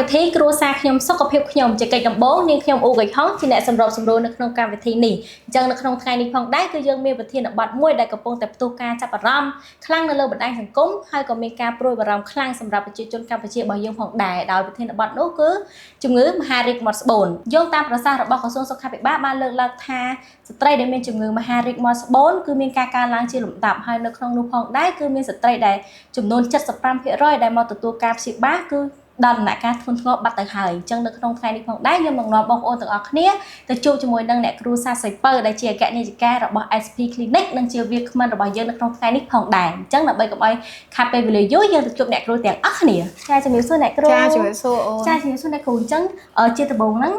វិធីគ្រួសារខ្ញុំសុខភាពខ្ញុំជាកិច្ចដំបូងនាងខ្ញុំអូកៃហុងជាអ្នកសម្របសម្រួលនៅក្នុងកម្មវិធីនេះអញ្ចឹងនៅក្នុងថ្ងៃនេះផងដែរគឺយើងមានប្រធានបទមួយដែលកំពុងតែផ្ទុះការចាប់អារម្មណ៍ខ្លាំងនៅលើបណ្ដាញសង្គមហើយក៏មានការព្រួយបារម្ភខ្លាំងសម្រាប់ប្រជាជនកម្ពុជារបស់យើងផងដែរដោយប្រធានបទនោះគឺជំងឺមហារីកមាត់ស្បូនយោងតាមប្រសាសន៍របស់ក្រសួងសុខាភិបាលបានលើកឡើងថាស្ត្រីដែលមានជំងឺមហារីកមាត់ស្បូនគឺមានការកើនឡើងជាលំដាប់ហើយនៅក្នុងនោះផងដែរគឺមានស្ត្រីដែលចំនួន 75% ដែលមកទទួលការព្យាបាលគឺដល់ដំណាក់កាលធ្ងន់ធ្ងរបាត់ទៅហើយអញ្ចឹងនៅក្នុងថ្ងៃនេះផងដែរខ្ញុំនឹងនាំបងប្អូនទាំងអស់គ្នាទៅជួបជាមួយនឹងអ្នកគ្រូសាស្ត្រសីពៅដែលជាអគ្គនាយិការបស់ SP Clinic និងជាវាគ្មិនរបស់យើងនៅក្នុងថ្ងៃនេះផងដែរអញ្ចឹងដើម្បីកុំឲ្យខាត់ពេលវេលាយូរយើងទៅជួបអ្នកគ្រូទាំងអស់គ្នាចាជំរាបសួរអ្នកគ្រូចាជំរាបសួរអូនចាជំរាបសួរអ្នកគ្រូអញ្ចឹងជាដំបូងហ្នឹង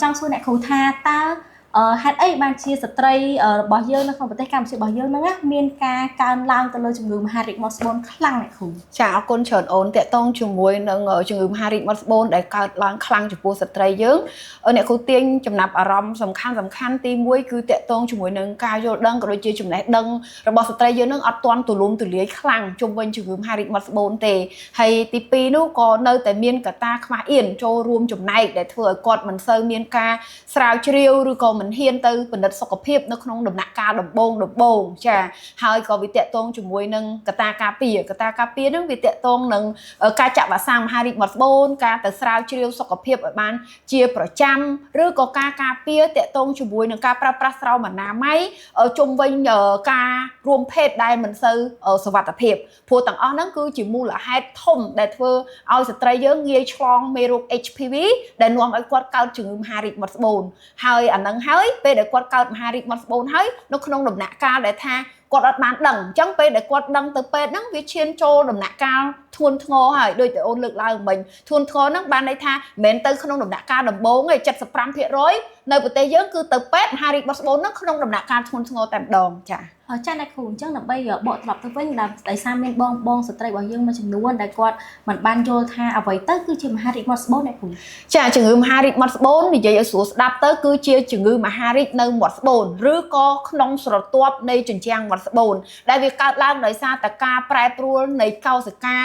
ចង់សួរអ្នកគ្រូថាតើហេតុអីបានជាស្ត្រីរបស់យើងនៅក្នុងប្រទេសកម្ពុជារបស់យើងហ្នឹងមានការកើនឡើងទៅលើជំងឺមហារីកមាត់ស្បូនខ្លាំងណាស់គ្រូចាអរគុណច្រើនអូនតាក់ទងជាមួយនឹងជំងឺមហារីកមាត់ស្បូនដែលកើតឡើងខ្លាំងចំពោះស្ត្រីយើងអ្នកគ្រូទាញចំណាប់អារម្មណ៍សំខាន់ទី1គឺតាក់ទងជាមួយនឹងការយល់ដឹងក៏ដូចជាចំណេះដឹងរបស់ស្ត្រីយើងនឹងអត់ទាន់ទូលំទូលាយខ្លាំងជុំវិញជំងឺមហារីកមាត់ស្បូនទេហើយទី2នោះក៏នៅតែមានកត្តាខ្មាស់អៀនចូលរួមចំណែកដែលធ្វើឲ្យគាត់មិនសូវមានការស្រាវជ្រាវឬក៏មិនហ៊ានទៅពិនិត្យសុខភាពនៅក្នុងដំណាក់កាលដំបូងចាហើយក៏វាតាក់ទងជាមួយនឹងកត្តាការពារហ្នឹងវាតាក់ទងនឹងការចាក់វ៉ាក់សាំងមហារីកមាត់ស្បូនការទៅស្រាវជ្រាវសុខភាពឲ្យបានជាប្រចាំឬក៏ការការពារតាក់ទងជាមួយនឹងការប្រើប្រាស់ស្រោមអនាម័យជុំវិញការរួមភេទដែលមិនសូវសុវត្ថិភាពព្រោះទាំងអស់ហ្នឹងគឺជាមូលហេតុធំដែលធ្វើឲ្យស្ត្រីយើងងាយឆ្លងមេរោគ HPV ដែលនាំឲ្យគាត់កើតជំងឺមហារីកមាត់ស្បូនហើយអាហ្នឹងហើយពេលដែលគាត់កើតមហារីកមាត់ស្បូនហើយនៅក្នុងដំណាក់កាលដែលថាគាត់អត់បានដឹងអញ្ចឹងពេលដែលគាត់ដឹងទៅពេទ្យហ្នឹងវាឈានចូលដំណាក់កាលធ្ងន់ធ្ងរហើយដូចតែអូនលើកឡើងមិញធ្ងន់ធ្ងរហ្នឹងបានន័យថាមិនមែនទៅក្នុងដំណាក់កាលដំបូងទេ 75% នៅប្រទេសយើងគឺទៅពេទ្យមហារីកមាត់ស្បូនហ្នឹងក្នុងដំណាក់កាលធ្ងន់ធ្ងរតែម្ដងចាចាអ្នកគ្រូអញ្ចឹងដើម្បីបកត្រឡប់ទៅវិញដោយសារមានបងស្ត្រីរបស់យើងមួយចំនួនដែលគាត់មិនបានយល់ថាអ្វីទៅគឺជាមហារីកមាត់ស្បូនអ្នកគ្រូចាជំងឺមហារីកមាត់ស្បូននិយាយឲ្យស្រួលស្ដាប់ទៅគឺជាជំងឺមហារីកនៅមាត់ស្បូនឬក៏ក្នុងស្រទាប់នៃជញ្ជាំងមាត់ស្បូនដែលវាកើតឡើងដោយសារតែការប្រែប្រួលនៃកោសិកា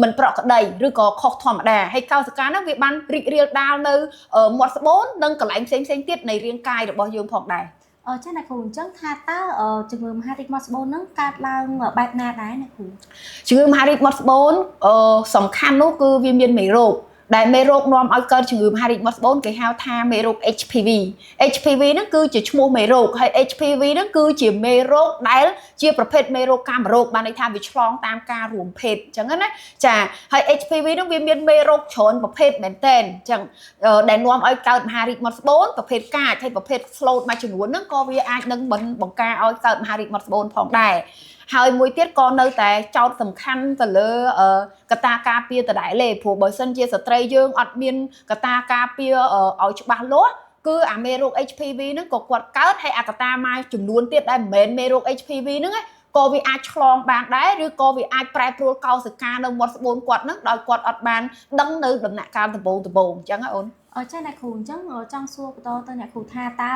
មិនប្រក្រតីឬក៏ខុសធម្មតាហើយកោសិកាហ្នឹងវាបានរីករាលដាលនៅមាត់ស្បូននិងកន្លែងផ្សេងទៀតនៃរាងកាយរបស់យើងផងដែរចាអ្នកគ្រូអញ្ចឹងថាតើជំងឺមហារីកមាត់ស្បូនហ្នឹងកើតឡើងបែបណាដែរអ្នកគ្រូជំងឺមហារីកមាត់ស្បូនសំខាន់នោះគឺវាមានមេរោគដែលមេរោគនាំឲ្យកើតជំងឺមហារីកមាត់ស្បូនគេហៅថាមេរោគ HPV ហ្នឹងគឺជាឈ្មោះមេរោគហើយ HPV ហ្នឹងគឺជាមេរោគដែលជាប្រភេទមេរោគកាមរោគបានន័យថាវាឆ្លងតាមការរួមភេទអញ្ចឹងណាចាហើយ HPV ហ្នឹងវាមានមេរោគច្រើនប្រភេទមែនតើអញ្ចឹងដែលនាំឲ្យកើតមហារីកមាត់ស្បូនប្រភេទកាចហើយប្រភេទ slot មួយចំនួនហ្នឹងក៏វាអាចនឹងបង្ការឲ្យកើតមហារីកមាត់ស្បូនផងដែរហើយមួយទៀតក៏នៅតែចោតសំខាន់ទៅលើកត្តាការពារដដែលទេព្រោះបើសិនជាស្ត្រីយើងអត់មានកត្តាការពារឲ្យច្បាស់លាស់គឺអាមេរោគ HPV ហ្នឹងក៏គាត់កើតហើយអាកត្តាមួយចំនួនទៀតដែលមិនមែនមេរោគ HPV ហ្នឹងក៏វាអាចឆ្លងបានដែរឬក៏វាអាចប្រែប្រួលកោសិកានៅមាត់ស្បូនគាត់ហ្នឹងដោយគាត់អត់បានដឹងនៅដំណាក់កាលដំបូងអញ្ចឹងណាអូនចាអ្នកគ្រូអញ្ចឹងចង់សួរបន្តទៅអ្នកគ្រូថាតើ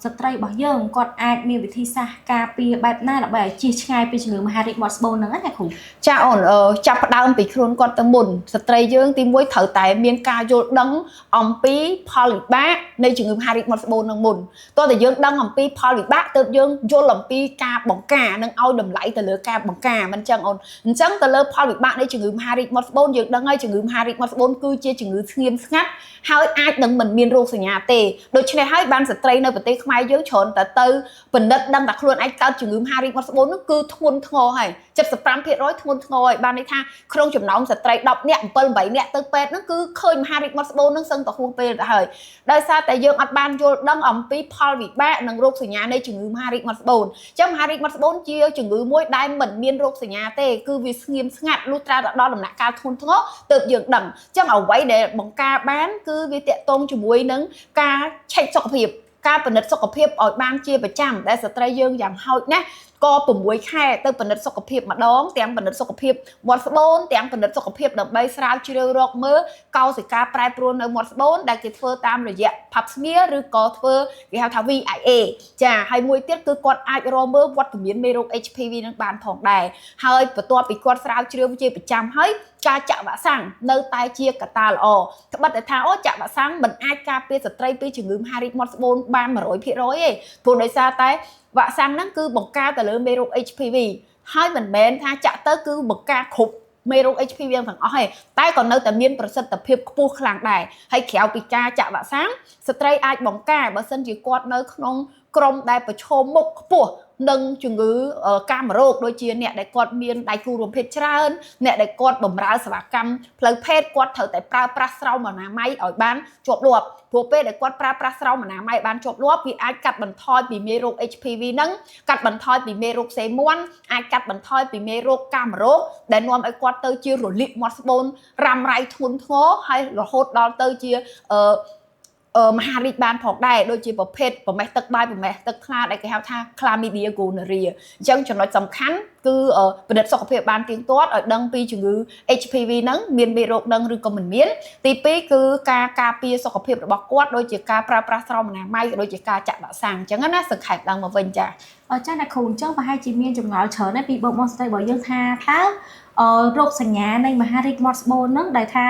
ស្ត្រីរបស់យើងគាត់អាចមានវិធីសាស្ត្រការពារបែបណាដើម្បីឲ្យជៀសឆ្ងាយពីជំងឺមហារីកមាត់ស្បូនហ្នឹងណាគ្រូចាអូនចាប់ផ្ដើមពីខ្លួនគាត់ទៅមុនស្ត្រីយើងទី1ត្រូវតែមានការយល់ដឹងអំពីផលវិបាកនៃជំងឺមហារីកមាត់ស្បូនហ្នឹងមុនតោះតែយើងដឹងអំពីផលវិបាកទើបយើងយល់អំពីការបង្ការនិងឲ្យតម្លៃទៅលើការបង្ការមិនចឹងអូនអញ្ចឹងទៅលើផលវិបាកនៃជំងឺមហារីកមាត់ស្បូនយើងដឹងហើយជំងឺមហារីកមាត់ស្បូនគឺជាជំងឺស្ងៀមស្ងាត់ហើយអាចនឹងមិនមានរោគសញ្ញាទេដូច្នេះហើយបានស្ត្រីនៅប្រទេសខ្មែរយើងច្រើនតែទៅពិនិត្យដឹងថាខ្លួនឯងកើតជំងឺមហារីកមាត់ស្បូននោះគឺធ្ងន់ធ្ងរហើយ 75% ធ្ងន់ធ្ងរហើយបានន័យថាក្នុងចំណោមស្ត្រី10នាក់ 7-8នាក់ទៅពេទ្យហ្នឹងគឺឃើញមហារីកមាត់ស្បូនហ្នឹងសឹងតែហួសពេលទៅហើយដោយសារតែយើងអត់បានយល់ដឹងអំពីផលវិបាកនិងរោគសញ្ញានៃជំងឺមហារីកមាត់ស្បូនអញ្ចឹងមហារីកមាត់ស្បូនជាជំងឺមួយដែលមិនមានរោគសញ្ញាទេគឺវាស្ងៀមស្ងាត់លុះត្រាដល់ដំណាក់កាលធ្ងន់ធ្ងរទើបយើងដឹងអញ្ចឹងអ្វីដែលបង្ការបានគឺវាតាក់ទងជាមួយនឹងការឆែកសុខភាពការពិនិត្យសុខភាពឲ្យបានជាប្រចាំដែលស្ត្រីយើងយ៉ាងហោចណាស់ក៏6ខែទៅពិនិត្យសុខភាពម្ដងទាំងពិនិត្យសុខភាពមាត់ស្បូនទាំងពិនិត្យសុខភាពដើម្បីស្រាវជ្រាវរកមើលកោសិកាប្រែប្រួលនៅមាត់ស្បូនដែលគេធ្វើតាមរយៈ Pap smear ឬក៏ធ្វើគេហៅថា VIA ចាហើយមួយទៀតគឺគាត់អាចរកមើលវត្តមានមេរោគ HPV នឹងបានផងដែរហើយបន្ទាប់ពីគាត់ស្រាវជ្រាវជាប្រចាំហើយ ការចាក់វ៉ាក់សាំងនៅតែជាកត្តាល្អក្បិតតែថាអូចាក់វ៉ាក់សាំងមិនអាចការពារស្ត្រីពីជំងឺមហារីកមាត់ស្បូនបាន 100% ទេព្រោះដោយសារតែវ៉ាក់សាំងហ្នឹងគឺបង្ការទៅលើមេរោគ HPV ហើយមិនមែនថាចាក់ទៅគឺបង្ការគ្រប់មេរោគ HPV ទាំងអស់ទេតែក៏នៅតែមានប្រសិទ្ធភាពខ្ពស់ខ្លាំងដែរហើយក្រៅពីការចាក់វ៉ាក់សាំងស្ត្រីអាចបង្ការបើសិនជាគាត់នៅក្នុងក្រុមដែលប្រឈមមុខខ្ពស់នឹងជំងឺកាមរោគដូចជាអ្នកដែលគាត់មានដៃគូរួមភេទច្រើនអ្នកដែលគាត់បម្រើសេវាកម្មផ្លូវភេទគាត់ត្រូវតែប្រើប្រាស់ស្រោមអនាម័យឲ្យបានជាប់លាប់ព្រោះពេលដែលគាត់ប្រើប្រាស់ស្រោមអនាម័យបានជាប់លាប់វាអាចកាត់បន្ថយពីមេរោគ HPV ហ្នឹងកាត់បន្ថយពីមេរោគសេមាន់អាចកាត់បន្ថយពីមេរោគកាមរោគដែលនាំឲ្យគាត់ទៅជារលាកមាត់ស្បូនរ៉ាំរ៉ៃធ្ងន់ធ្ងរហើយរហូតដល់ទៅជាមហារីកបានផងដែរដូចជាប្រភេទប្រមេះទឹកបាយប្រមេះទឹកថ្លាដែលគេហៅថា Chlamydia gonorrhea អញ្ចឹងចំណុចសំខាន់គឺពិនិត្យសុខភាពបានទៀងទាត់ឲ្យដឹងពីជំងឺ HPV ហ្នឹងមានមេរោគហ្នឹងឬក៏មិនមានទី2គឺការការពារសុខភាពរបស់គាត់ដូចជាការប្រើប្រាស់ស្រោមអនាម័យដូចជាការចាក់វ៉ាក់សាំងអញ្ចឹងណាសង្ខេបឡើងមកវិញចា៎ចា៎អ្នកគ្រូអញ្ចឹងប្រហែលជាមានចម្ងល់ច្រើនណាស់ពីបងស្រីរបស់យើងថាតើរោគសញ្ញានៃមហារីកមាត់ស្បូនហ្នឹងដែលថា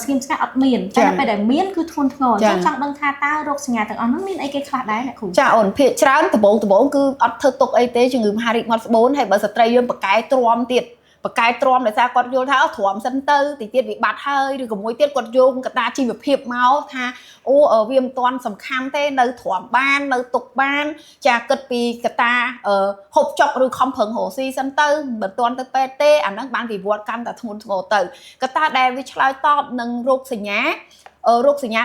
ស្ងៀមស្ងាត់អត់មានតែពេលដែលមានគឺធ្ងន់ធ្ងរអញ្ចឹងចង់ដឹងថាតើរោគសញ្ញាទាំងអស់ហ្នឹងមានអីគេខ្លះដែរអ្នកគ្រូចាអូនភាគច្រើនដំបូងគឺអត់ធ្វើទុកអីទេជំងឺមហារីកមាត់ស្បូនហើយបើស្ត្រីយើងប្រកែទ្រាំទៀតបកែទ្រាំដោយសារគាត់យល់ថាទ្រាំសិនទៅតិចទៀតវាបាត់ហើយឬក៏មួយទៀតគាត់យកកត្តាជីវភាពមកថាអូវាមិនទាន់សំខាន់ទេនៅទ្រាំបាននៅទុកបានចាគិតពីកត្តាហូបចុកឬខំប្រឹងរកស៊ីសិនទៅមិនទាន់ទៅពេទ្យទេអាហ្នឹងបានវិវត្តកាន់តែធ្ងន់ធ្ងរទៅកត្តាដែលវាឆ្លើយតបនឹងរោគសញ្ញា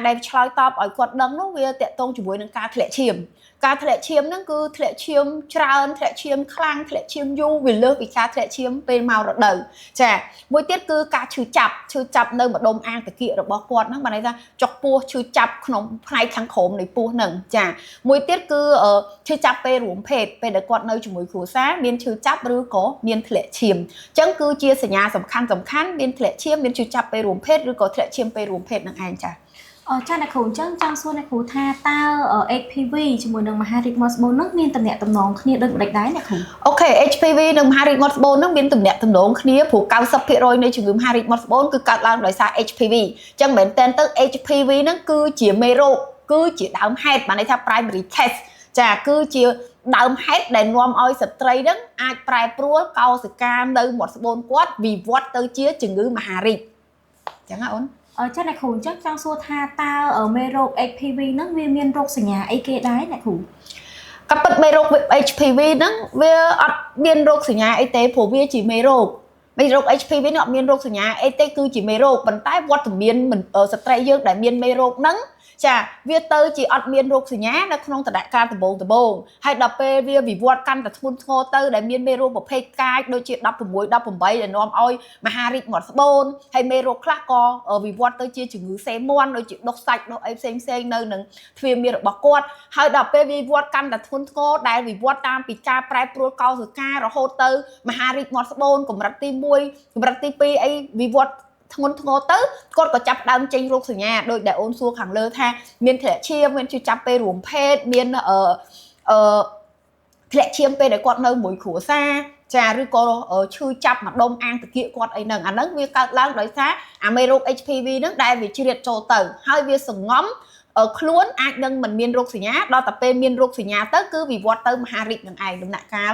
ដែលឆ្លើយតបឲ្យគាត់ដឹងនោះវាតកតងជាមួយនឹងការធ្លាក់ឈាមហ្នឹងគឺធ្លាក់ឈាមច្រើនធ្លាក់ឈាមខ្លាំងធ្លាក់ឈាមយូរវាលើសពីការធ្លាក់ឈាមពេលមករដូវចាមួយទៀតគឺការឈឺចាប់នៅម្ដុំអាងតាគៀករបស់គាត់ហ្នឹងបានន័យថាចុកពោះឈឺចាប់ក្នុងផ្នែកខាងក្រោមនៃពោះហ្នឹងចាមួយទៀតគឺឈឺចាប់ពេលរួមភេទពេលដែលគាត់នៅជាមួយគ្រួសារមានឈឺចាប់ឬក៏មានធ្លាក់ឈាមអញ្ចឹងគឺជាសញ្ញាសំខាន់មានធ្លាក់ឈាមមានឈឺចាប់ពេលរួមភេទឬក៏ធ្លាក់ឈាមពេលរួមភេទហ្នឹងឯងចាចាអ្នកគ្រូអញ្ចឹងចង់សួរអ្នកគ្រូថាតើ HPV ជាមួយនឹងមហារីកមាត់ស្បូននឹងមានទំនាក់ទំនងគ្នាដូចម្តេចដែរអ្នកគ្រូអូខេ HPV និងមហារីកមាត់ស្បូននឹងមានទំនាក់ទំនងគ្នាព្រោះ 90% នៃជំងឺមហារីកមាត់ស្បូនគឺកើតឡើងដោយសារ HPV អញ្ចឹងមែនតើទៅ HPV នឹងគឺជាមេរោគគឺជាដើមហេតុបានន័យថា primary cause ចាគឺជាដើមហេតុដែលនាំឲ្យស្ត្រីនឹងអាចប្រែប្រួលកោសិកានៅមាត់ស្បូនគាត់វិវត្តទៅជាជំងឺមហារីកអញ្ចឹងណាអូនចាអ្នកគ្រូអញ្ចឹងចង់សួរថាតើមេរោគ HPV ហ្នឹងវាមានរោគសញ្ញាអីគេដែរអ្នកគ្រូក៏ពិតមេរោគ HPV ហ្នឹងវាអត់មានរោគសញ្ញាអីទេព្រោះវាជាមេរោគ HPV នេះអត់មានរោគសញ្ញាអីទេគឺជាមេរោគប៉ុន្តែវត្តមានស្ត្រីយើងដែលមានមេរោគហ្នឹងចាវាទៅជាអត់មានរោគសញ្ញានៅក្នុងដំណាក់កាលដំបូងហើយដល់ពេលវាវិវត្តកាន់តែធ្ងន់ធ្ងរទៅដែលមានមេរោគប្រភេទកាចដូចជា16 18ដែលនាំឲ្យមហារីកមាត់ស្បូនហើយមេរោគខ្លះក៏វិវត្តទៅជាជំងឺសេមាន់ដូចជាដុសសាច់ដុសអីផ្សេងនៅនឹងទ្វារមាសរបស់គាត់ហើយដល់ពេលវិវត្តកាន់តែធ្ងន់ធ្ងរដែលវិវត្តតាមពីការប្រែប្រួលកោសិការហូតទៅមហារីកមាត់ស្បូនកម្រិតទី1កម្រិតទី2អីវិវត្តធ្ងន់ធ្ងរទៅគាត់ក៏ចាប់ដើមចេញរោគសញ្ញាដោយដែលអូនសួរខាងលើថាមានធ្លាក់ឈាមមានឈឺចាប់ពេលរួមភេទមានធ្លាក់ឈាមពេលដែលគាត់នៅមួយគ្រួសារចាឬក៏ឈឺចាប់ម្ដុំអាងតាគៀកគាត់អីហ្នឹងអាហ្នឹងវាកើតឡើងដោយសារអាមេរោគ HPV ហ្នឹងដែលវាជ្រៀតចូលទៅហើយវាសង្ងំខ្លួនអាចនឹងមិនមានរោគសញ្ញាដល់តែពេលមានរោគសញ្ញាទៅគឺវិវត្តទៅមហារីកនឹងឯងដំណាក់កាល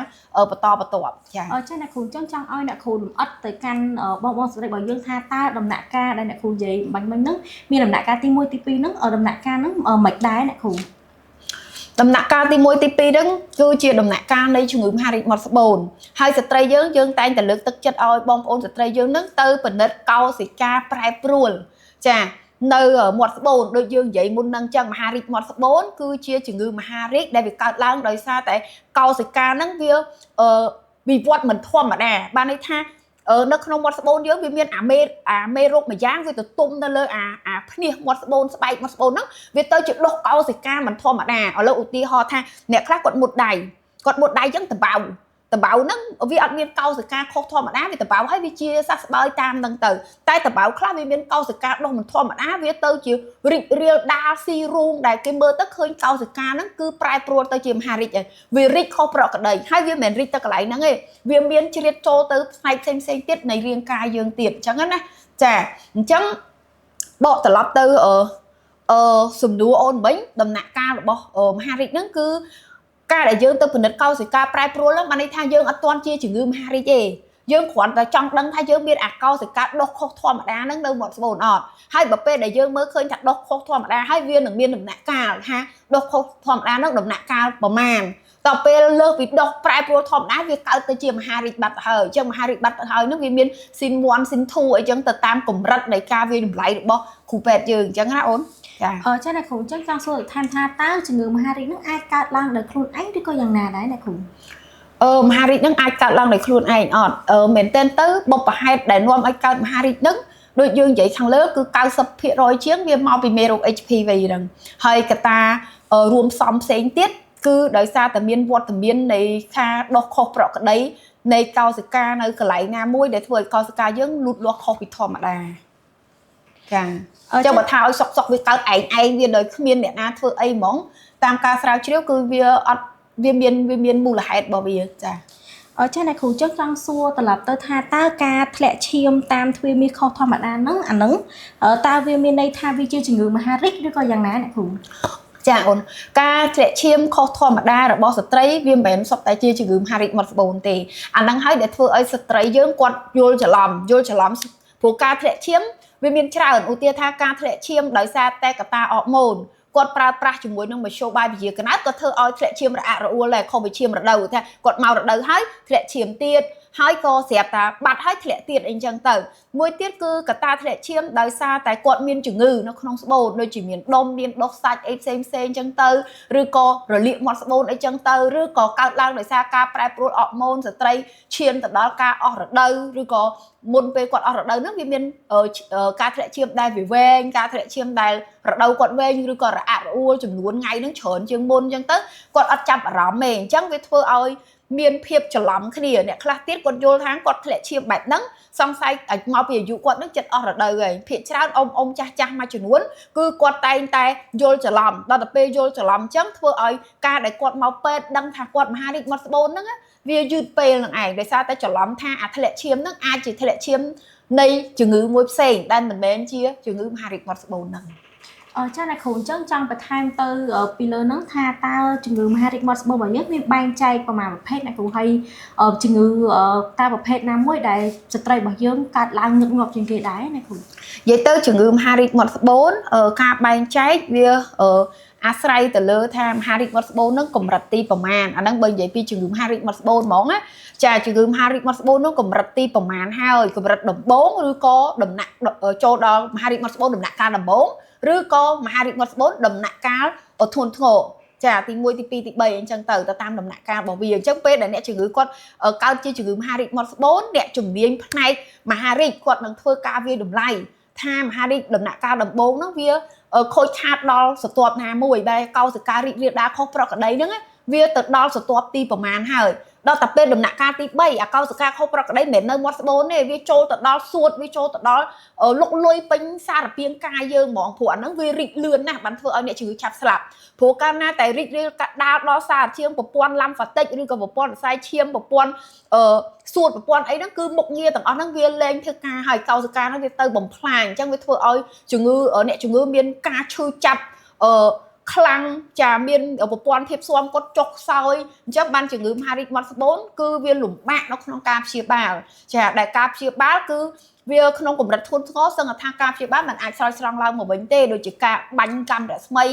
បន្តបន្ទាប់ចាចាអ្នកគ្រូចង់ឲ្យអ្នកគ្រូលំអិតទៅកាន់បងស្រីរបស់យើងថាតើដំណាក់កាលដែលអ្នកគ្រូនិយាយបាញ់មិញហ្នឹងមានដំណាក់កាលទី1ទី2ហ្នឹងដំណាក់កាលហ្នឹងមិនដែរអ្នកគ្រូដំណាក់កាលទី1ទី2ហ្នឹងគឺជាដំណាក់កាលនៃជំងឺមហារីកមាត់ស្បូនហើយស្ត្រីយើងតែងតែលើកទឹកចិត្តឲ្យបងប្អូនស្ត្រីយើងហ្នឹងទៅពិនិត្យកោសិកាប្រែប្រួលចានៅមាត់ស្បូនដូចយើងនិយាយមុនហ្នឹងចឹងមហារីកមាត់ស្បូនគឺជាជំងឺមហារីកដែលវាកើតឡើងដោយសារតែកោសិកាហ្នឹងវាវិវត្តមិនធម្មតាបានន័យថានៅក្នុងមាត់ស្បូនយើងវាមានអាមេរោគមួយយ៉ាងវាទៅទុំទៅលើអាភ្នាសមាត់ស្បូនស្បែកមាត់ស្បូនហ្នឹងវាទៅជាដុសកោសិកាមិនធម្មតាឥឡូវឧទាហរណ៍ថាអ្នកខ្លះគាត់មុតដៃចឹងតបៅ តបៅហ្នឹងវាអត់មានកោសិកាខុសធម្មតាវាតបៅហើយវាជាសះស្បើយតាមហ្នឹងទៅតែតបៅខ្លះវាមានកោសិកាដុះមិនធម្មតាវាទៅជារីករាលដាលស៊ីរូងដែលគេមើលទៅឃើញកោសិកាហ្នឹងគឺប្រែប្រួលទៅជាមហារីកហើយវារីកខុសប្រក្រតីហើយវាមិនមែនរីកទៅកន្លែងហ្នឹងទេវាមានជ្រៀតចូលទៅផ្នែកផ្សេងទៀតនៃរាងកាយយើងទៀតអញ្ចឹងណាចាអញ្ចឹងបកត្រឡប់ទៅសំណួរអូនវិញដំណាក់កាលរបស់មហារីកហ្នឹងគឺការដែលយើងទៅពិនិត្យកោសិកាប្រែប្រួលហ្នឹងបានន័យថាយើងអត់ទាន់ជាជំងឺមហារីកទេយើងគ្រាន់តែចង់ដឹងថាយើងមានអាកោសិកាដុសខុសធម្មតាហ្នឹងនៅមាត់ស្បូនអត់ហើយបើពេលដែលយើងមើលឃើញថាដុសខុសធម្មតាហើយវានឹងមានដំណាក់កាលថាដុសខុសធម្មតាហ្នឹងដំណាក់កាលប្រមាណតទៅពេលលើសពីដុសប្រែប្រួលធម្មតាវាកើតទៅជាមហារីកបាត់ហើយអញ្ចឹងមហារីកបាត់ហើយហ្នឹងវាមានស៊ីន1ស៊ីន2អីចឹងទៅតាមកម្រិតនៃការវាតម្លៃរបស់គ្រូពេទ្យយើងអញ្ចឹងណាអូនចាចាអ្នកគ្រូអញ្ចឹងចង់សួរបន្ថែមថាតើជំងឺមហារីកនឹងអាចកើតឡើងដោយខ្លួនឯងឬក៏យ៉ាងណាដែរអ្នកគ្រូមហារីកនឹងអាចកើតឡើងដោយខ្លួនឯងអត់មែនទែនទៅបុព្វហេតុដែលនាំឲ្យកើតមហារីកនឹងដូចយើងនិយាយខាងលើគឺ 90% ជាងវាមកពីមេរោគ HPV ហ្នឹងហើយកត្តារួមផ្សំផ្សេងទៀតគឺដោយសារតែមានវត្តមាននៃការដុសខុសប្រក្រតីនៃកោសិកានៅកន្លែងណាមួយដែលធ្វើឲ្យកោសិកាយើងលូតលាស់ខុសពីធម្មតាចាចាំបើថាឲ្យសុកវាកើតឯងវាដោយគ្មានអ្នកណាធ្វើអីហ្មងតាមការស្រាវជ្រាវគឺវាអត់វាមានមូលហេតុរបស់វាចាចាអ្នកគ្រូចង់សួរត្រឡប់ទៅថាតើការធ្លាក់ឈាមតាមទ្វារមាសខុសធម្មតាហ្នឹងអាហ្នឹងតើវាមានន័យថាវាជាជំងឺមហារីកឬក៏យ៉ាងណាអ្នកគ្រូចាអូនការធ្លាក់ឈាមខុសធម្មតារបស់ស្ត្រីវាមិនមែនសុទ្ធតែជាជំងឺមហារីកមាត់ស្បូនទេអាហ្នឹងហើយដែលធ្វើឲ្យស្ត្រីយើងគាត់យល់ច្រឡំព្រោះការធ្លាក់ឈាមវាមានច្រើនឧទាហរណ៍ថាការធ្លាក់ឈាមដោយសារតែកត្តាអរម៉ូនគាត់ប្រើប្រាស់ជាមួយនឹងមធ្យោបាយវិទ្យាកណើតក៏ធ្វើឲ្យធ្លាក់ឈាមរអាក់រអួលដែរខុសពីឈាមរដូវថាគាត់មករដូវហើយធ្លាក់ឈាមទៀតហើយក៏ស្រាប់តែបាត់ហើយធ្លាក់ទៀតអីចឹងទៅមួយទៀតគឺកត្តាធ្លាក់ឈាមដោយសារតែគាត់មានជំងឺនៅក្នុងស្បូនដូចជាមានដុំមានដុសសាច់អីផ្សេងចឹងទៅឬក៏រលាកមាត់ស្បូនអីចឹងទៅឬក៏កើតឡើងដោយសារការប្រែប្រួលអរម៉ូនស្ត្រីឈានទៅដល់ការអស់រដូវឬក៏មុនពេលគាត់អស់រដូវហ្នឹងវាមានការធ្លាក់ឈាមដែលវាវែងការធ្លាក់ឈាមដែលរដូវគាត់វែងឬក៏រអាក់រអួលចំនួនថ្ងៃហ្នឹងច្រើនជាងមុនអញ្ចឹងទៅគាត់អត់ចាប់អារម្មណ៍ទេអញ្ចឹងវាធ្វើឲ្យមានភាពច្រឡំគ្នាអ្នកខ្លះទៀតគាត់យល់ថាគាត់ធ្លាក់ឈាមបែបហ្នឹងសង្ស័យមកពីអាយុគាត់នឹងចិត្តអស់រដូវហើយភាគច្រើនអ៊ំចាស់មួយចំនួនគឺគាត់តែងតែយល់ច្រឡំដល់ទៅពេលយល់ច្រឡំអញ្ចឹងធ្វើឲ្យការដែលគាត់មកពេទ្យដឹងថាគាត់មហារីកមាត់ស្បូនហ្នឹងវាយឺតពេលនឹងឯងដោយសារតែច្រឡំថាអាធ្លាក់ឈាមហ្នឹងអាចជាធ្លាក់ឈាមនៃជំងឺមួយផ្សេងដែលមិនមែនជាជំងឺមហារីកមាត់ស្បូនហ្នឹងចាអ្នកគ្រូអញ្ចឹងចង់បន្ថែមទៅពីលើហ្នឹងថាតើជំងឺមហារីកមាត់ស្បូនរបស់យើងមានបែងចែកប្រមាណប្រភេទអ្នកគ្រូហើយជំងឺតើប្រភេទណាមួយដែលស្ត្រីរបស់យើងកើតឡើងញឹកញាប់ជាងគេដែរអ្នកគ្រូនិយាយទៅជំងឺមហារីកមាត់ស្បូនការបែងចែកវាអាស្រ័យទៅលើថាមហារីកមាត់ស្បូននឹងកម្រិតទីប្រមាណអាហ្នឹងបើនិយាយពីជំងឺមហារីកមាត់ស្បូនហ្មងណាចាជំងឺមហារីកមាត់ស្បូននឹងកម្រិតទីប្រមាណហើយកម្រិតដំបូងឬក៏ដំណាក់ចូលដល់មហារីកមាត់ស្បូនដំណាក់កាលដំបូងឬក៏មហារីកមាត់ស្បូនដំណាក់កាលធ្ងន់ធ្ងរចាទី1ទី2ទី3អញ្ចឹងទៅតាមដំណាក់កាលរបស់វាអញ្ចឹងពេលដែលអ្នកជំងឺគាត់កើតជាជំងឺមហារីកមាត់ស្បូនអ្នកជំនាញផ្នែកមហារីកគាត់នឹងធ្វើការវាយតម្លៃថាមហារីកដំណាក់កាលដំបូងហ្នឹងវាខូចខាតដល់ស្រទាប់ណាមួយដែលកោសិការីករាលដាលខុសប្រក្រតីហ្នឹងវាទៅដល់ស្រទាប់ទីប្រមាណហើយដល់តែពេលដំណាក់កាលទី3អាកោសិកាខុសប្រក្រតីមិនមែននៅមាត់ស្បូនទេវាចូលទៅដល់សួតវាចូលទៅដល់លុកលុយពេញសារពាង្គកាយយើងហ្មងព្រោះអាហ្នឹងវារីកលឿនណាស់បានធ្វើឲ្យអ្នកជំងឺឆាប់ស្លាប់ព្រោះកាលណាតែរីករាលដាលដល់សារជាងប្រព័ន្ធឡាំហ្វាទិកឬក៏ប្រព័ន្ធសរសៃឈាមប្រព័ន្ធសួតប្រព័ន្ធអីហ្នឹងគឺមុខងារទាំងអស់ហ្នឹងវាលែងធ្វើការហើយកោសិកាហ្នឹងវាទៅបំផ្លាញអញ្ចឹងវាធ្វើឲ្យជំងឺអ្នកជំងឺមានការឈឺចាប់ខ្លាំងចាមានប្រព័ន្ធភាពស៊ាំគាត់ចុះខ្សោយអញ្ចឹងបានជំងឺមហារីកមាត់ស្បូនគឺវាលំបាកនៅក្នុងការព្យាបាលចាដែលការព្យាបាលគឺវាក្នុងកម្រិតធ្ងន់ធ្ងរសឹងថាការព្យាបាលมันអាចស្រោចស្រង់ឡើងមកវិញទេដូចជាការបាញ់កាំរស្មី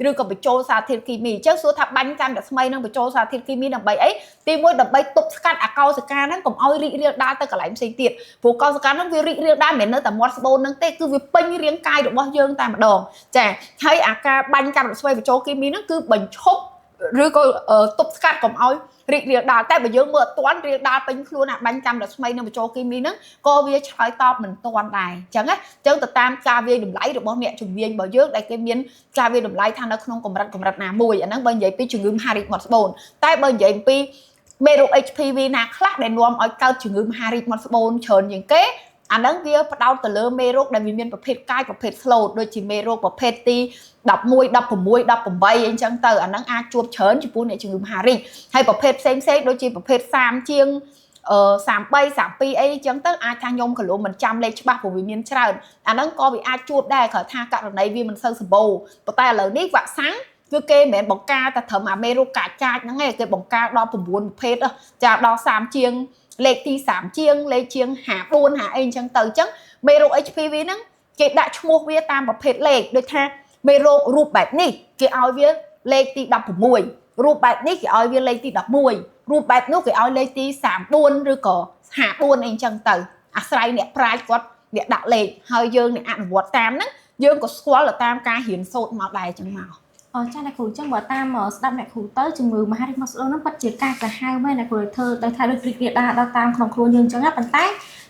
ឬក៏បញ្ចូលសារធាតុគីមីអញ្ចឹងសួរថាបាញ់កាំរស្មីនិងបញ្ចូលសារធាតុគីមីដើម្បីអីទី1ដើម្បីទប់ស្កាត់អាកោសិកាហ្នឹងកុំឲ្យរីករាលដាលទៅកន្លែងផ្សេងទៀតព្រោះកោសិកាហ្នឹងវារីករាលដាលមិនមែននៅតែមាត់ស្បូនហ្នឹងទេគឺវាពេញរាងកាយរបស់យើងតែម្ដងចាហើយអាការបាញ់កាំរស្មីបញ្ចូលគីមីហ្នឹងគឺបញ្ឈប់ឬក៏ទប់ស្កាត់កុំឲ្យរីករាលដាលតែបើយើងមើលអត់ទាន់រាលដាលពេញខ្លួនអាបាញ់កាំរស្មីនិងបញ្ចូលគីមីហ្នឹងក៏វាឆ្លើយតបមិនទាន់ដែរអញ្ចឹងណាអញ្ចឹងទៅតាមការវាយតម្លៃរបស់អ្នកជំនាញរបស់យើងដែលគេមានការវាយតម្លៃថានៅក្នុងកម្រិតណាមួយអាហ្នឹងបើនិយាយពីជំងឺមហារីកមាត់ស្បូនតែបើនិយាយពី មេរោគ HPV ណាខ្លះដែលនាំឲ្យកើតជំងឺមហារីកមាត់ស្បូនច្រើនជាងគេអាហ្នឹងវាផ្ដោតទៅលើមេរោគដែលវាមានប្រភេទកាយប្រភេទស្លូតដូចជាមេរោគប្រភេទទី11 16 18អីចឹងទៅអាហ្នឹងអាចជួបច្រើនចំពោះអ្នកជំងឺមហារីកហើយប្រភេទផ្សេងដូចជាប្រភេទ30ជាង33 32អីចឹងទៅអាចថាខ្ញុំក៏លោកមិនចាំលេខច្បាស់ព្រោះវាមានច្រើនអាហ្នឹងក៏វាអាចជួបដែរគ្រាន់ថាករណីវាមិនសូវសម្បូរប៉ុន្តែឥឡូវនេះវ៉ាក់សាំងគឺគេមិនមែនបង្ការតែត្រឹមអាមេរោគកាចហ្នឹងឯងគេបង្ការដល់9ប្រភេទចាដល់30ជាងលេខទី30ជាងលេខជាង54 50អីចឹងទៅអញ្ចឹងមេរោគ HPV ហ្នឹងគេដាក់ឈ្មោះវាតាមប្រភេទលេខដូចថាមេរោគរូបបែបនេះគេឲ្យវាលេខទី16រូបបែបនេះគេឲ្យវាលេខទី11រូបបែបនោះគេឲ្យលេខទី34ឬក៏54អីចឹងទៅអាស្រ័យអ្នកប្រាជ្ញគាត់អ្នកដាក់លេខហើយយើងអ្នកអនុវត្តតាមហ្នឹងយើងក៏ស្គាល់តាមការរៀនសូត្រមកដែរចឹងមកចាអ្នកគ្រូអញ្ចឹងបើតាមស្ដាប់អ្នកគ្រូទៅជំងឺមហារីកមាត់ស្បូនហ្នឹងពិតជាការសាហាវមែនអ្នកគ្រូធ្វើទៅថាដូចព្រីករាលដាលដល់តាមក្នុងខ្លួនយើងអញ្ចឹងប៉ុន្តែ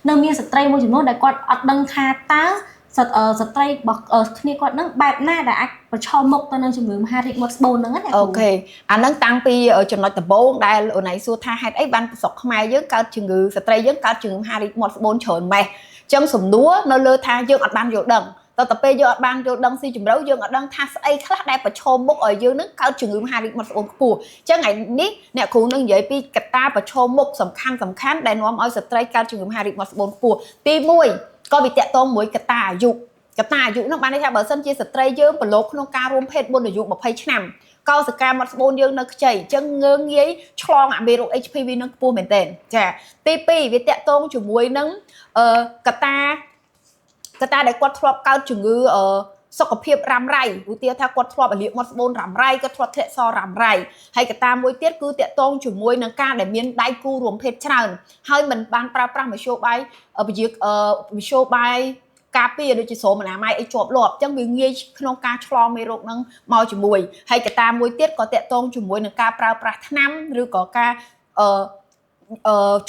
នៅមានស្ត្រីមួយចំនួនដែលគាត់អត់ដឹងថាតើស្ត្រីរបស់គ្នាគាត់ហ្នឹងបែបណាដែលអាចប្រឈមមុខទៅនឹងជំងឺមហារីកមាត់ស្បូនហ្នឹងណាអ្នកគ្រូអូខេអាហ្នឹងតាំងពីចំណុចដំបូងដែលអូនឯងសួរថាហេតុអីបានស្រុកខ្មែរយើងកើតជំងឺស្ត្រីយើងកើតជំងឺមហារីកមាត់ស្បូនច្រើនម៉េះអញ្ចឹងសំណួរនៅលើថាយើងអត់បានយល់ដឹងតើពេលយើងអត់បានយល់ដឹងស៊ីជម្រៅយើងអត់ដឹងថាស្អីខ្លះដែលប្រឈមមុខឲ្យយើងនឹងកើតជំងឺមហារីកមាត់ស្បូនខ្ពស់អញ្ចឹងថ្ងៃនេះអ្នកគ្រូនឹងនិយាយពីកត្តាប្រឈមមុខសំខាន់ដែលនាំឲ្យស្ត្រីកើតជំងឺមហារីកមាត់ស្បូនខ្ពស់ទី1ក៏វាតាក់ទងមួយកត្តាអាយុនោះបានន័យថាបើសិនជាស្ត្រីយើងប្រឡូកក្នុងការរួមភេទមុនអាយុ20ឆ្នាំកោសិកាមាត់ស្បូនយើងនៅខ្ចីអញ្ចឹងងើងាយឆ្លងអាមេរោគ HPV នឹងខ្ពស់មែនទែនចាទី2វាតាក់ទងជាមួយនឹងកត្តាដែលគាត់ធ្លាប់កើតជំងឺសុខភាពរ៉ាំរ៉ៃឧទាហរណ៍ថាគាត់ធ្លាប់អាលៀកមាត់ស្បូនរ៉ាំរ៉ៃគាត់ធ្លាប់ធ្លាក់សររ៉ាំរ៉ៃហើយកត្តាមួយទៀតគឺតាក់ទងជាមួយនឹងការដែលមានដៃគូរួមភេទច្រើនហើយមិនបានប្រើប្រាស់មធ្យោបាយការពារដូចជាស្រោមអនាម័យអីជាប់លាប់អញ្ចឹងវាងាយក្នុងការឆ្លងមេរោគហ្នឹងមកជាមួយហើយកត្តាមួយទៀតក៏តាក់ទងជាមួយនឹងការប្រើប្រាស់ថ្នាំឬក៏ការ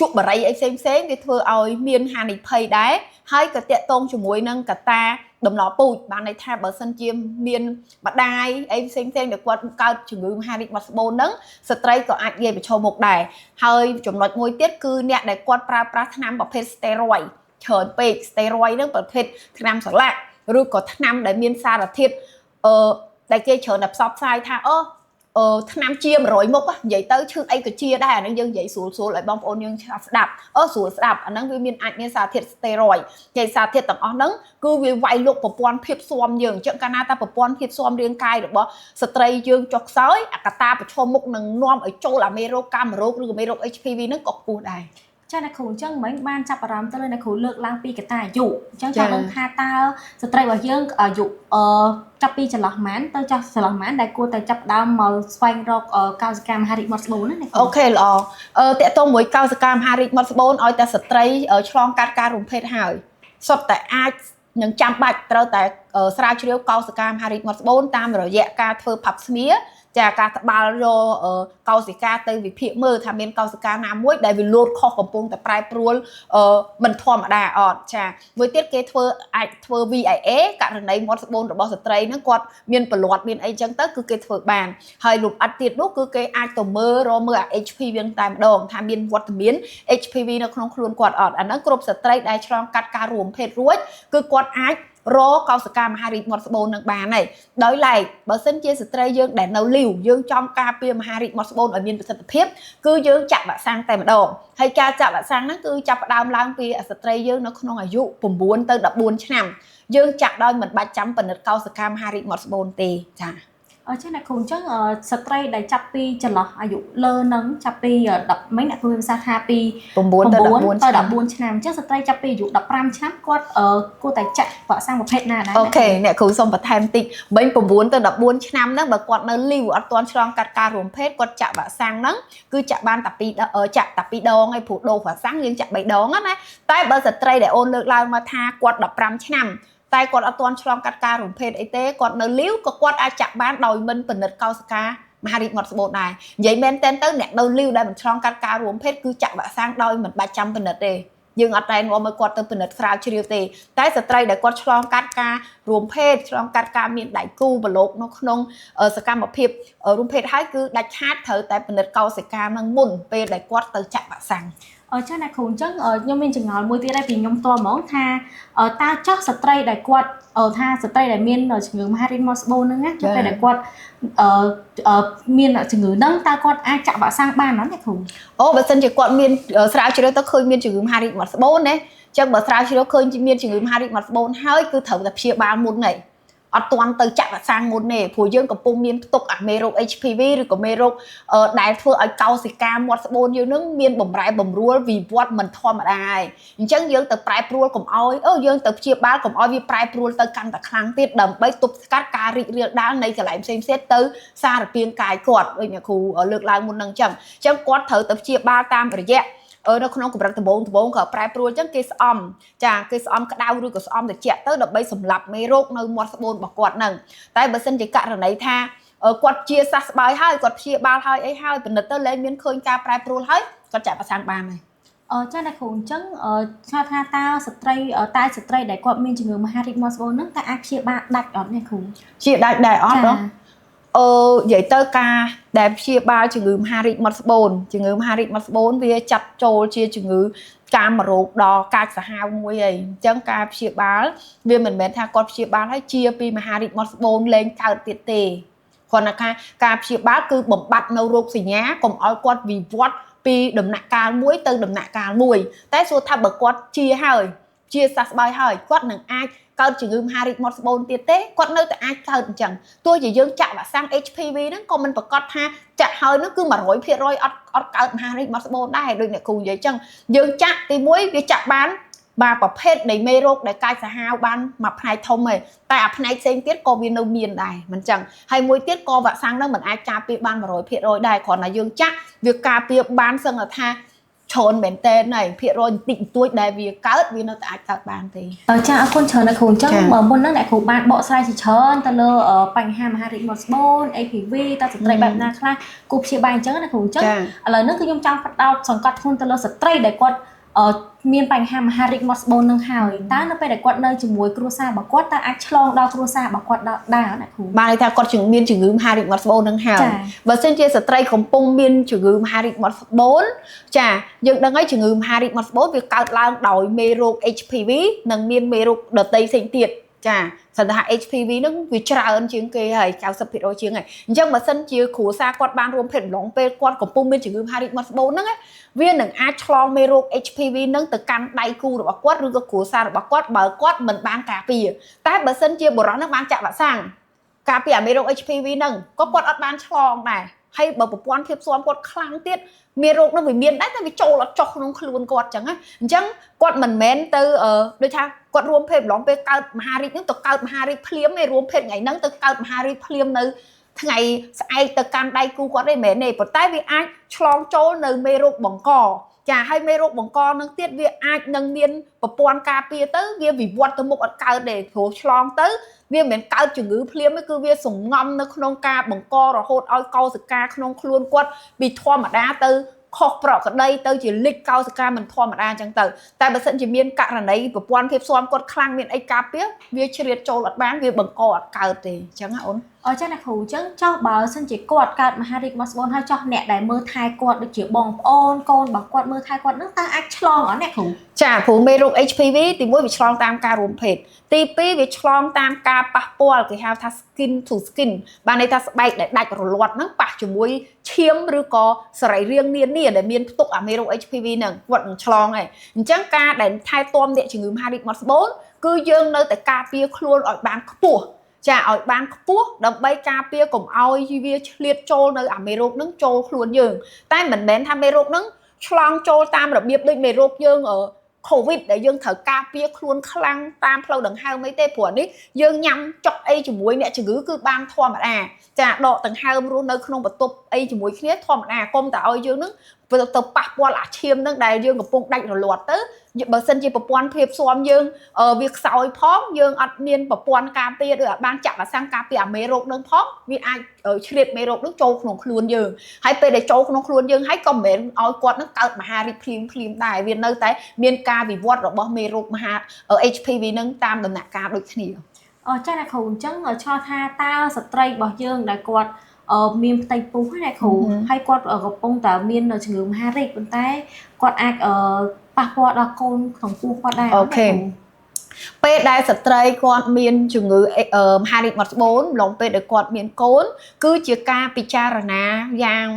ជក់បារីអីផ្សេងវាធ្វើឲ្យមានហានិភ័យដែរហើយក៏តាក់ទងជាមួយនឹងកត្តាដំណពូជបានន័យថាបើសិនជាមានម្ដាយអីផ្សេងដែលគាត់កើតជំងឺមហារីកមាត់ស្បូនហ្នឹងស្ត្រីក៏អាចងាយប្រឈមមុខដែរហើយចំណុចមួយទៀតគឺអ្នកដែលគាត់ប្រើប្រាស់ថ្នាំប្រភេទ steroid ច្រើនពេក steroid ហ្នឹងប្រភេទថ្នាំស្រឡាក់ឬក៏ថ្នាំដែលមានសារធាតុដែលគេច្រើនតែផ្សព្វផ្សាយថាថ្នាំជា100មុខនិយាយទៅឈឺអីក៏ជាដែរអានឹងយើងនិយាយស្រួលឲ្យបងប្អូនយើងស្ដាប់ស្រួលស្ដាប់អាហ្នឹងវាមានអាចមានសារធាតុ steroid គេសារធាតុទាំងអស់ហ្នឹងគឺវាវាយលុកប្រព័ន្ធភាពស៊ាំយើងអញ្ចឹងកាលណាតែប្រព័ន្ធភាពស៊ាំរាងកាយរបស់ស្ត្រីយើងចុះខ្សោយអាកត្តាប្រឈមមុខនឹងនាំឲ្យចូលអាមេរោគកាមរោគឬក៏មេរោគ HPV ហ្នឹងក៏ខ្ពស់ដែរចាអ្នកគ្រូអញ្ចឹងមិនបានចាប់អារម្មណ៍ទៅលើអ្នកគ្រូលើកឡើងពីកត្តាអាយុអញ្ចឹងចង់ដឹងថាតើស្ត្រីរបស់យើងអាយុចាប់ពីចន្លោះម៉ានទៅចាស់ចន្លោះម៉ានដែលគួរតែចាប់ដើមមកស្វែងរកកោសិកាមហារីកមាត់ស្បូនណាអ្នកគ្រូអូខេល្អតកតងមួយកោសិកាមហារីកមាត់ស្បូនឲ្យតែស្ត្រីឆ្លងកាត់ការរំភេទហើយសុទ្ធតែអាចនឹងចាំបាច់ត្រូវតែស្រាវជ្រាវកោសិកាមហារីកមាត់ស្បូនតាមរយៈការធ្វើផាប់ស្មៀចាការត្បាល់យកកោសិកាទៅវិភាគមើលថាមានកោសិកាណាមួយដែលវាលោតខុសកំពុងតែប្រែប្រួលមិនធម្មតាអត់ចាមួយទៀតគេអាចធ្វើ VIA ករណីមាត់ស្បូនរបស់ស្ត្រីហ្នឹងគាត់មានប្រឡាត់មានអីចឹងទៅគឺគេធ្វើបានហើយលំអិតទៀតនោះគឺគេអាចទៅមើលអា HPV វិញតែម្ដងថាមានវត្តមាន HPV នៅក្នុងខ្លួនគាត់អត់អាហ្នឹងគ្រប់ស្ត្រីដែលឆ្លងកាត់ការរួមភេទរួចគឺគាត់អាចរកកោសិកាមហារីកមាត់ស្បូននឹងបានហើយដោយឡែកបើសិនជាស្ត្រីយើងដែលនៅលីវយើងចង់ការពារមហារីកមាត់ស្បូនឲ្យមានប្រសិទ្ធភាពគឺយើងចាក់វ៉ាក់សាំងតែម្ដងហើយការចាក់វ៉ាក់សាំងហ្នឹងគឺចាប់ផ្ដើមឡើងពីស្ត្រីយើងនៅក្នុងអាយុ9ទៅ14ឆ្នាំយើងចាក់ដោយមិនបាច់ចាំពិនិត្យកោសិកាមហារីកមាត់ស្បូនទេចាចាអ្នកគ្រូអញ្ចឹងស្ត្រីដែលចាប់ពីចន្លោះអាយុលើនឹងចាប់ពី10មិញអ្នកគ្រូភាសាថាពី9ទៅ14ឆ្នាំអញ្ចឹងស្ត្រីចាប់ពីអាយុ15ឆ្នាំគាត់គួរតែចាក់វ៉ាក់សាំងប្រភេទណាដែរអូខេអ្នកគ្រូសូមបន្ថែមតិចមិញ9ទៅ14ឆ្នាំហ្នឹងបើគាត់នៅលីវអត់ទាន់ឆ្លងកាត់ការរួមភេទគាត់ចាក់វ៉ាក់សាំងហ្នឹងគឺចាក់បានតែ2ចាក់តែ2ដងហើយព្រោះដូសវ៉ាក់សាំងយើងចាក់3ដងណាតែបើស្ត្រីដែលអូនលើកឡើងមកថាគាត់15ឆ្នាំតែគាត់អត់ទាន់ឆ្លងកាត់ការរំភេទអីទេគាត់នៅលីវក៏គាត់អាចចាក់បានដោយមិនពិនិត្យកោសិកាមហារីកមាត់ស្បូនដែរនិយាយមែនតើអ្នកនៅលីវដែលមិនឆ្លងកាត់ការរួមភេទគឺចាក់វ៉ាក់សាំងដោយមិនបាច់ចាំពិនិត្យទេ យើងអត់តែនាំឲ្យគាត់ទៅពិនិត្យស្រាវជ្រាវទេតែស្ត្រីដែលគាត់ឆ្លងកាត់ការរួមភេទឆ្លងកាត់ការមានដៃគូប្រឡូកនៅក្នុងសកម្មភាពរួមភេទហើយគឺដាច់ខាតត្រូវតែពិនិត្យកោសិកានឹងមុនពេលដែលគាត់ទៅចាក់វ៉ាក់សាំងចាអ្នកគ្រូអញ្ចឹងខ្ញុំមានចម្ងល់មួយទៀតដែរពីខ្ញុំតហ្មងថាតើចោះស្ត្រីដែលគាត់ថាស្ត្រីដែលមានជំងឺមហារីកមាត់ស្បូនហ្នឹងណាពេលដែលគាត់មានជំងឺហ្នឹងតើគាត់អាចចាក់វ៉ាក់សាំងបានអត់អ្នកគ្រូអូបើសិនជាគាត់មានស្រាវជ្រាវទៅឃើញមានជំងឺមហារីកមាត់ស្បូនណាអញ្ចឹងបើស្រាវជ្រាវឃើញមានជំងឺមហារីកមាត់ស្បូនហើយគឺត្រូវតែព្យាបាលមុនហើយអត់ទាន់ទៅចាក់វ៉ាក់សាំងមុនទេព្រោះយើងកំពុងមានផ្ទុកអាមេរោគ HPV ឬក៏មេរោគដែលធ្វើឲ្យកោសិកាមាត់ស្បូនយើងនឹងមានបំរែបំរួលវិវត្តមិនធម្មតាហើយអញ្ចឹងយើងទៅប្រែប្រួលកុំឲ្យយើងទៅព្យាបាលកុំឲ្យវាប្រែប្រួលទៅកាន់តែខ្លាំងទៀតដើម្បីទប់ស្កាត់ការរីករាលដាលនៃកន្លែងផ្សេងៗទៅសារពាង្គកាយគាត់ដូចអ្នកគ្រូលើកឡើងមុនហ្នឹងអញ្ចឹងគាត់ត្រូវទៅព្យាបាលតាមរយៈនៅក្នុងកម្រិតដំបូងក៏ប្រែប្រួលអញ្ចឹងគេស្អំគេស្អំក្តៅឬក៏ស្អំត្រជាក់ទៅដើម្បីសម្លាប់មេរោគនៅមាត់ស្បូនរបស់គាត់ហ្នឹងតែបើសិនជាករណីថាគាត់ជាសះស្បើយហើយគាត់ព្យាបាលហើយអីហើយពិនិត្យទៅលែងមានឃើញការប្រែប្រួលហើយគាត់ចាក់វ៉ាក់សាំងបានហើយចាអ្នកគ្រូអញ្ចឹងថាតើស្ត្រីដែលគាត់មានជំងឺមហារីកមាត់ស្បូនហ្នឹងតើអាចព្យាបាលដាច់អត់អ្នកគ្រូជាដាច់ដែរអត់និយាយទៅការដែលព្យាបាលជំងឺមហារីកមាត់ស្បូនវាចាត់ចូលជាជំងឺកាមរោគដ៏កាចសាហាវមួយហើយអញ្ចឹងការព្យាបាលវាមិនមែនថាគាត់ព្យាបាលហើយជាពីមហារីកមាត់ស្បូនលែងកើតទៀតទេគ្រាន់តែថាការព្យាបាលគឺបំបត្តិនៅរោគសញ្ញាកុំឲ្យគាត់វិវត្តពីដំណាក់កាលមួយទៅដំណាក់កាលមួយតែសួរថាបើគាត់ជាសះស្បើយហើយគាត់នឹងអាចកើតជំងឺមហារីកមាត់ស្បូនទៀតទេគាត់នៅតែអាចកើតអញ្ចឹងទោះជាយើងចាក់វ៉ាក់សាំង HPV ហ្នឹងក៏មិនប្រកាសថាចាក់ហើយហ្នឹងគឺ 100% អត់កើតមហារីកមាត់ស្បូនដែរដូចអ្នកគ្រូនិយាយអញ្ចឹងយើងចាក់ទី1វាចាក់បានប្រភេទនៃមេរោគដែលកាចសាហាវបានមួយផ្នែកធំទេតែអាផ្នែកផ្សេងទៀតក៏វានៅមានដែរមិនអញ្ចឹងហើយមួយទៀតក៏វ៉ាក់សាំងហ្នឹងមិនអាចការពារបាន 100% ដែរគ្រាន់តែយើងចាក់វាការពារបានសឹងថាច្រើនមែនតើហើយភាគរយបន្តិចបន្តួចដែលវាកើតវានៅតែអាចកើតបានទេចាអរគុណច្រើនអ្នកគ្រូអញ្ចឹងមុនហ្នឹងអ្នកគ្រូបានបកស្រាយជាច្រើនទៅលើបញ្ហាមហារីកមាត់ស្បូន HPV តើស្ត្រីបែបណាខ្លះគូព្យាបាលអញ្ចឹងអ្នកគ្រូអញ្ចឹងឥឡូវហ្នឹងគឺខ្ញុំចង់ផ្ដោតសង្កត់ធ្ងន់ទៅលើស្ត្រីដែលគាត់មានបញ្ហាមហារីកមាត់ស្បូននឹងហើយតើនៅពេលដែលគាត់នៅជាមួយគ្រួសាររបស់គាត់តើអាចឆ្លងដល់គ្រួសាររបស់គាត់ដែរអ្នកគ្រូបានន័យថាគាត់មានជំងឺមហារីកមាត់ស្បូននឹងហើយបើសិនជាស្ត្រីកំពុងមានជំងឺមហារីកមាត់ស្បូនយើងដឹងហើយជំងឺមហារីកមាត់ស្បូនវាកើតឡើងដោយមេរោគ HPV និងមានមេរោគដទៃផ្សេងទៀតសន្តា HPV ហ្នឹងវាច្រើនជាងគេហើយ 90% ជាងហើយអញ្ចឹងបើសិនជាគ្រួសារគាត់បានរួមភេទម្លងពេលគាត់កំពុងមានជំងឺមហារីកមាត់ស្បូនហ្នឹងវានឹងអាចឆ្លងមេរោគ HPV ហ្នឹងទៅកាន់ដៃគូរបស់គាត់ឬក៏គ្រួសាររបស់គាត់បើគាត់មិនបានការពារតែបើសិនជាបុរសហ្នឹងបានចាក់វ៉ាក់សាំងការពារមេរោគ HPV ហ្នឹងក៏គាត់អត់បានឆ្លងដែរហើយបើប្រព័ន្ធភាពស៊ាំគាត់ខ្លាំងទៀតមេរោគនោះវាមានដែរតែវាចូលអត់ចុះក្នុងខ្លួនគាត់អញ្ចឹងអញ្ចឹងគាត់មិនមែនទៅដូចថាគាត់រួមភេទម្លងពេលកើតមហារីកហ្នឹងទៅកើតមហារីកភ្លាមឯរួមភេទថ្ងៃហ្នឹងទៅកើតមហារីកភ្លាមនៅថ្ងៃស្អែកទៅកាន់ដៃគូគាត់ទេមែនទេប៉ុន្តែវាអាចឆ្លងចូលនៅមេរោគបង្កហើយមេរោគបង្កនឹងទៀតវាអាចនឹងមានប្រព័ន្ធការពារទៅវាវិវត្តទៅមុខអត់កើតទេព្រោះឆ្លងទៅវាមិនមែនកើតជំងឺភ្លាមទេគឺវាសង្ងំនៅក្នុងការបង្ករហូតឲ្យកោសិកាក្នុងខ្លួនគាត់ពីធម្មតាទៅខុសប្រក្រតីទៅជាលិចកោសិកាមិនធម្មតាអញ្ចឹងទៅតែបើសិនជាមានករណីប្រព័ន្ធភាពស៊ាំគាត់ខ្លាំងមានអីការពារវាជ្រៀតចូលអត់បានវាបង្កអត់កើតទេអញ្ចឹងណាអូនចាអ្នកគ្រូអញ្ចឹងចោះបើសិនជាគាត់កើតមហារីកមាត់ស្បូនហើយចោះអ្នកដែលមើលថែគាត់ដូចជាបងប្អូនកូនរបស់គាត់មើលថែគាត់នឹងតើអាចឆ្លងអត់អ្នកគ្រូព្រោះមេរោគ HPV ទី1វាឆ្លងតាមការរួមភេទទី2វាឆ្លងតាមការប៉ះពាល់គេហៅថា skin to skin បានន័យថាស្បែកដែលដាច់រលាត់ហ្នឹងប៉ះជាមួយឈាមឬក៏សរីរាង្គនានាដែលមានផ្ទុកអាមេរោគ HPV ហ្នឹងគាត់នឹងឆ្លងហើយអញ្ចឹងការដែលថែទាំអ្នកជំងឺមហារីកមាត់ស្បូនគឺយើងនៅតែការពារខ្លួនឲ្យបានខ្ពស់ឲ្យបានខ្ពស់ដើម្បីការពារកុំឲ្យវាឆ្លៀតចូលនៅអាមេរោគហ្នឹងចូលខ្លួនយើងតែមិនមែនថាមេរោគហ្នឹងឆ្លងចូលតាមរបៀបដូចមេរោគយើងCOVID ដែលយើងត្រូវការពារខ្លួនខ្លាំងតាមផ្លូវដង្ហើមអីទេព្រោះនេះយើងញ៉ាំចុកអីជាមួយអ្នកជំងឺគឺបានធម្មតាដកដង្ហើមរស់នៅក្នុងបន្ទប់អីជាមួយគ្នាធម្មតាកុំតែឲ្យយើងនឹង vừaទៅប៉ះពាល់អាឈាមហ្នឹងដែលយើងកំពុងដាច់រលាត់ទៅបើសិនជាប្រព័ន្ធភាពស៊ាំយើងវាខ្សោយផងយើងអត់មានប្រព័ន្ធការពារឬអាចបានចាក់វ៉ាក់សាំងការពារអាមេរោគហ្នឹងផងវាអាចឆ្លៀតមេរោគហ្នឹងចូលក្នុងខ្លួនយើងហើយពេលដែលចូលក្នុងខ្លួនយើងហើយក៏មិនមែនឲ្យគាត់ហ្នឹងកើតមហារីកភ្លាមដែរវានៅតែមានការវិវត្តរបស់មេរោគមហា HPV ហ្នឹងតាមដំណាក់កាលដូចគ្នាចាអ្នកគ្រូអញ្ចឹងឆ្លងថាតើស្ត្រីរបស់យើងដែលគាត់មានផ្ទៃពោះណាគ្រូហើយគាត់កំពុងតែមានជំងឺមហារីកប៉ុន្តែគាត់អាចប៉ះពាល់ដល់កូនក្នុងពោះគាត់ដែរអូខេពេលដែលស្ត្រីគាត់មានជំងឺមហារីកមាត់ត្បូងឡងពេលដែលគាត់មានកូនគឺជាការពិចារណាយ៉ាង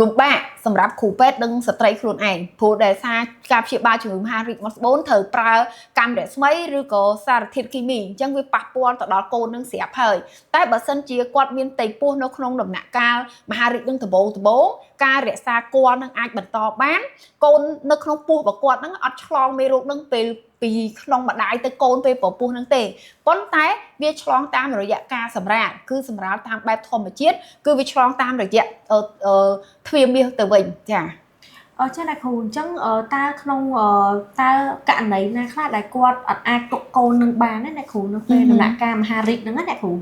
លំបាកសម្រាប់គ្រូពេទ្យនិងស្ត្រីខ្លួនឯងព្រោះដែលសារការព្យាបាលជំងឺមហារីកមាត់ត្បូងត្រូវប្រើកាំរស្មីឬក៏សារធាតុគីមីអញ្ចឹងវាប៉ះពាល់ទៅដល់កូននឹងស្រាប់ហើយតែបើសិនជាគាត់មានផ្ទៃពោះនៅក្នុងដំណាក់កាលមហារីកនឹងដំបូងការរក្សាគល់នឹងអាចបន្តបានកូននៅក្នុងពោះរបស់គាត់នឹងអត់ឆ្លងមេរោគនឹងពេលពីក្នុងម្ដាយទៅកូនពេលពពុះនឹងទេប៉ុន្តែវាឆ្លងតាមរយៈការសម្រាលគឺសម្រាលតាមបែបធម្មជាតិគឺវាឆ្លងតាមរយៈទ្វារមាសទៅវិញចាចាអ្នកគ្រូអញ្ចឹងតើក្នុងតើករណីណាខ្លះដែលគាត់អត់អាចទុកកូននឹងបានណាអ្នកគ្រូនៅពេលដំណាក់កាលមហារីកហ្នឹងណាអ្នកគ្រូ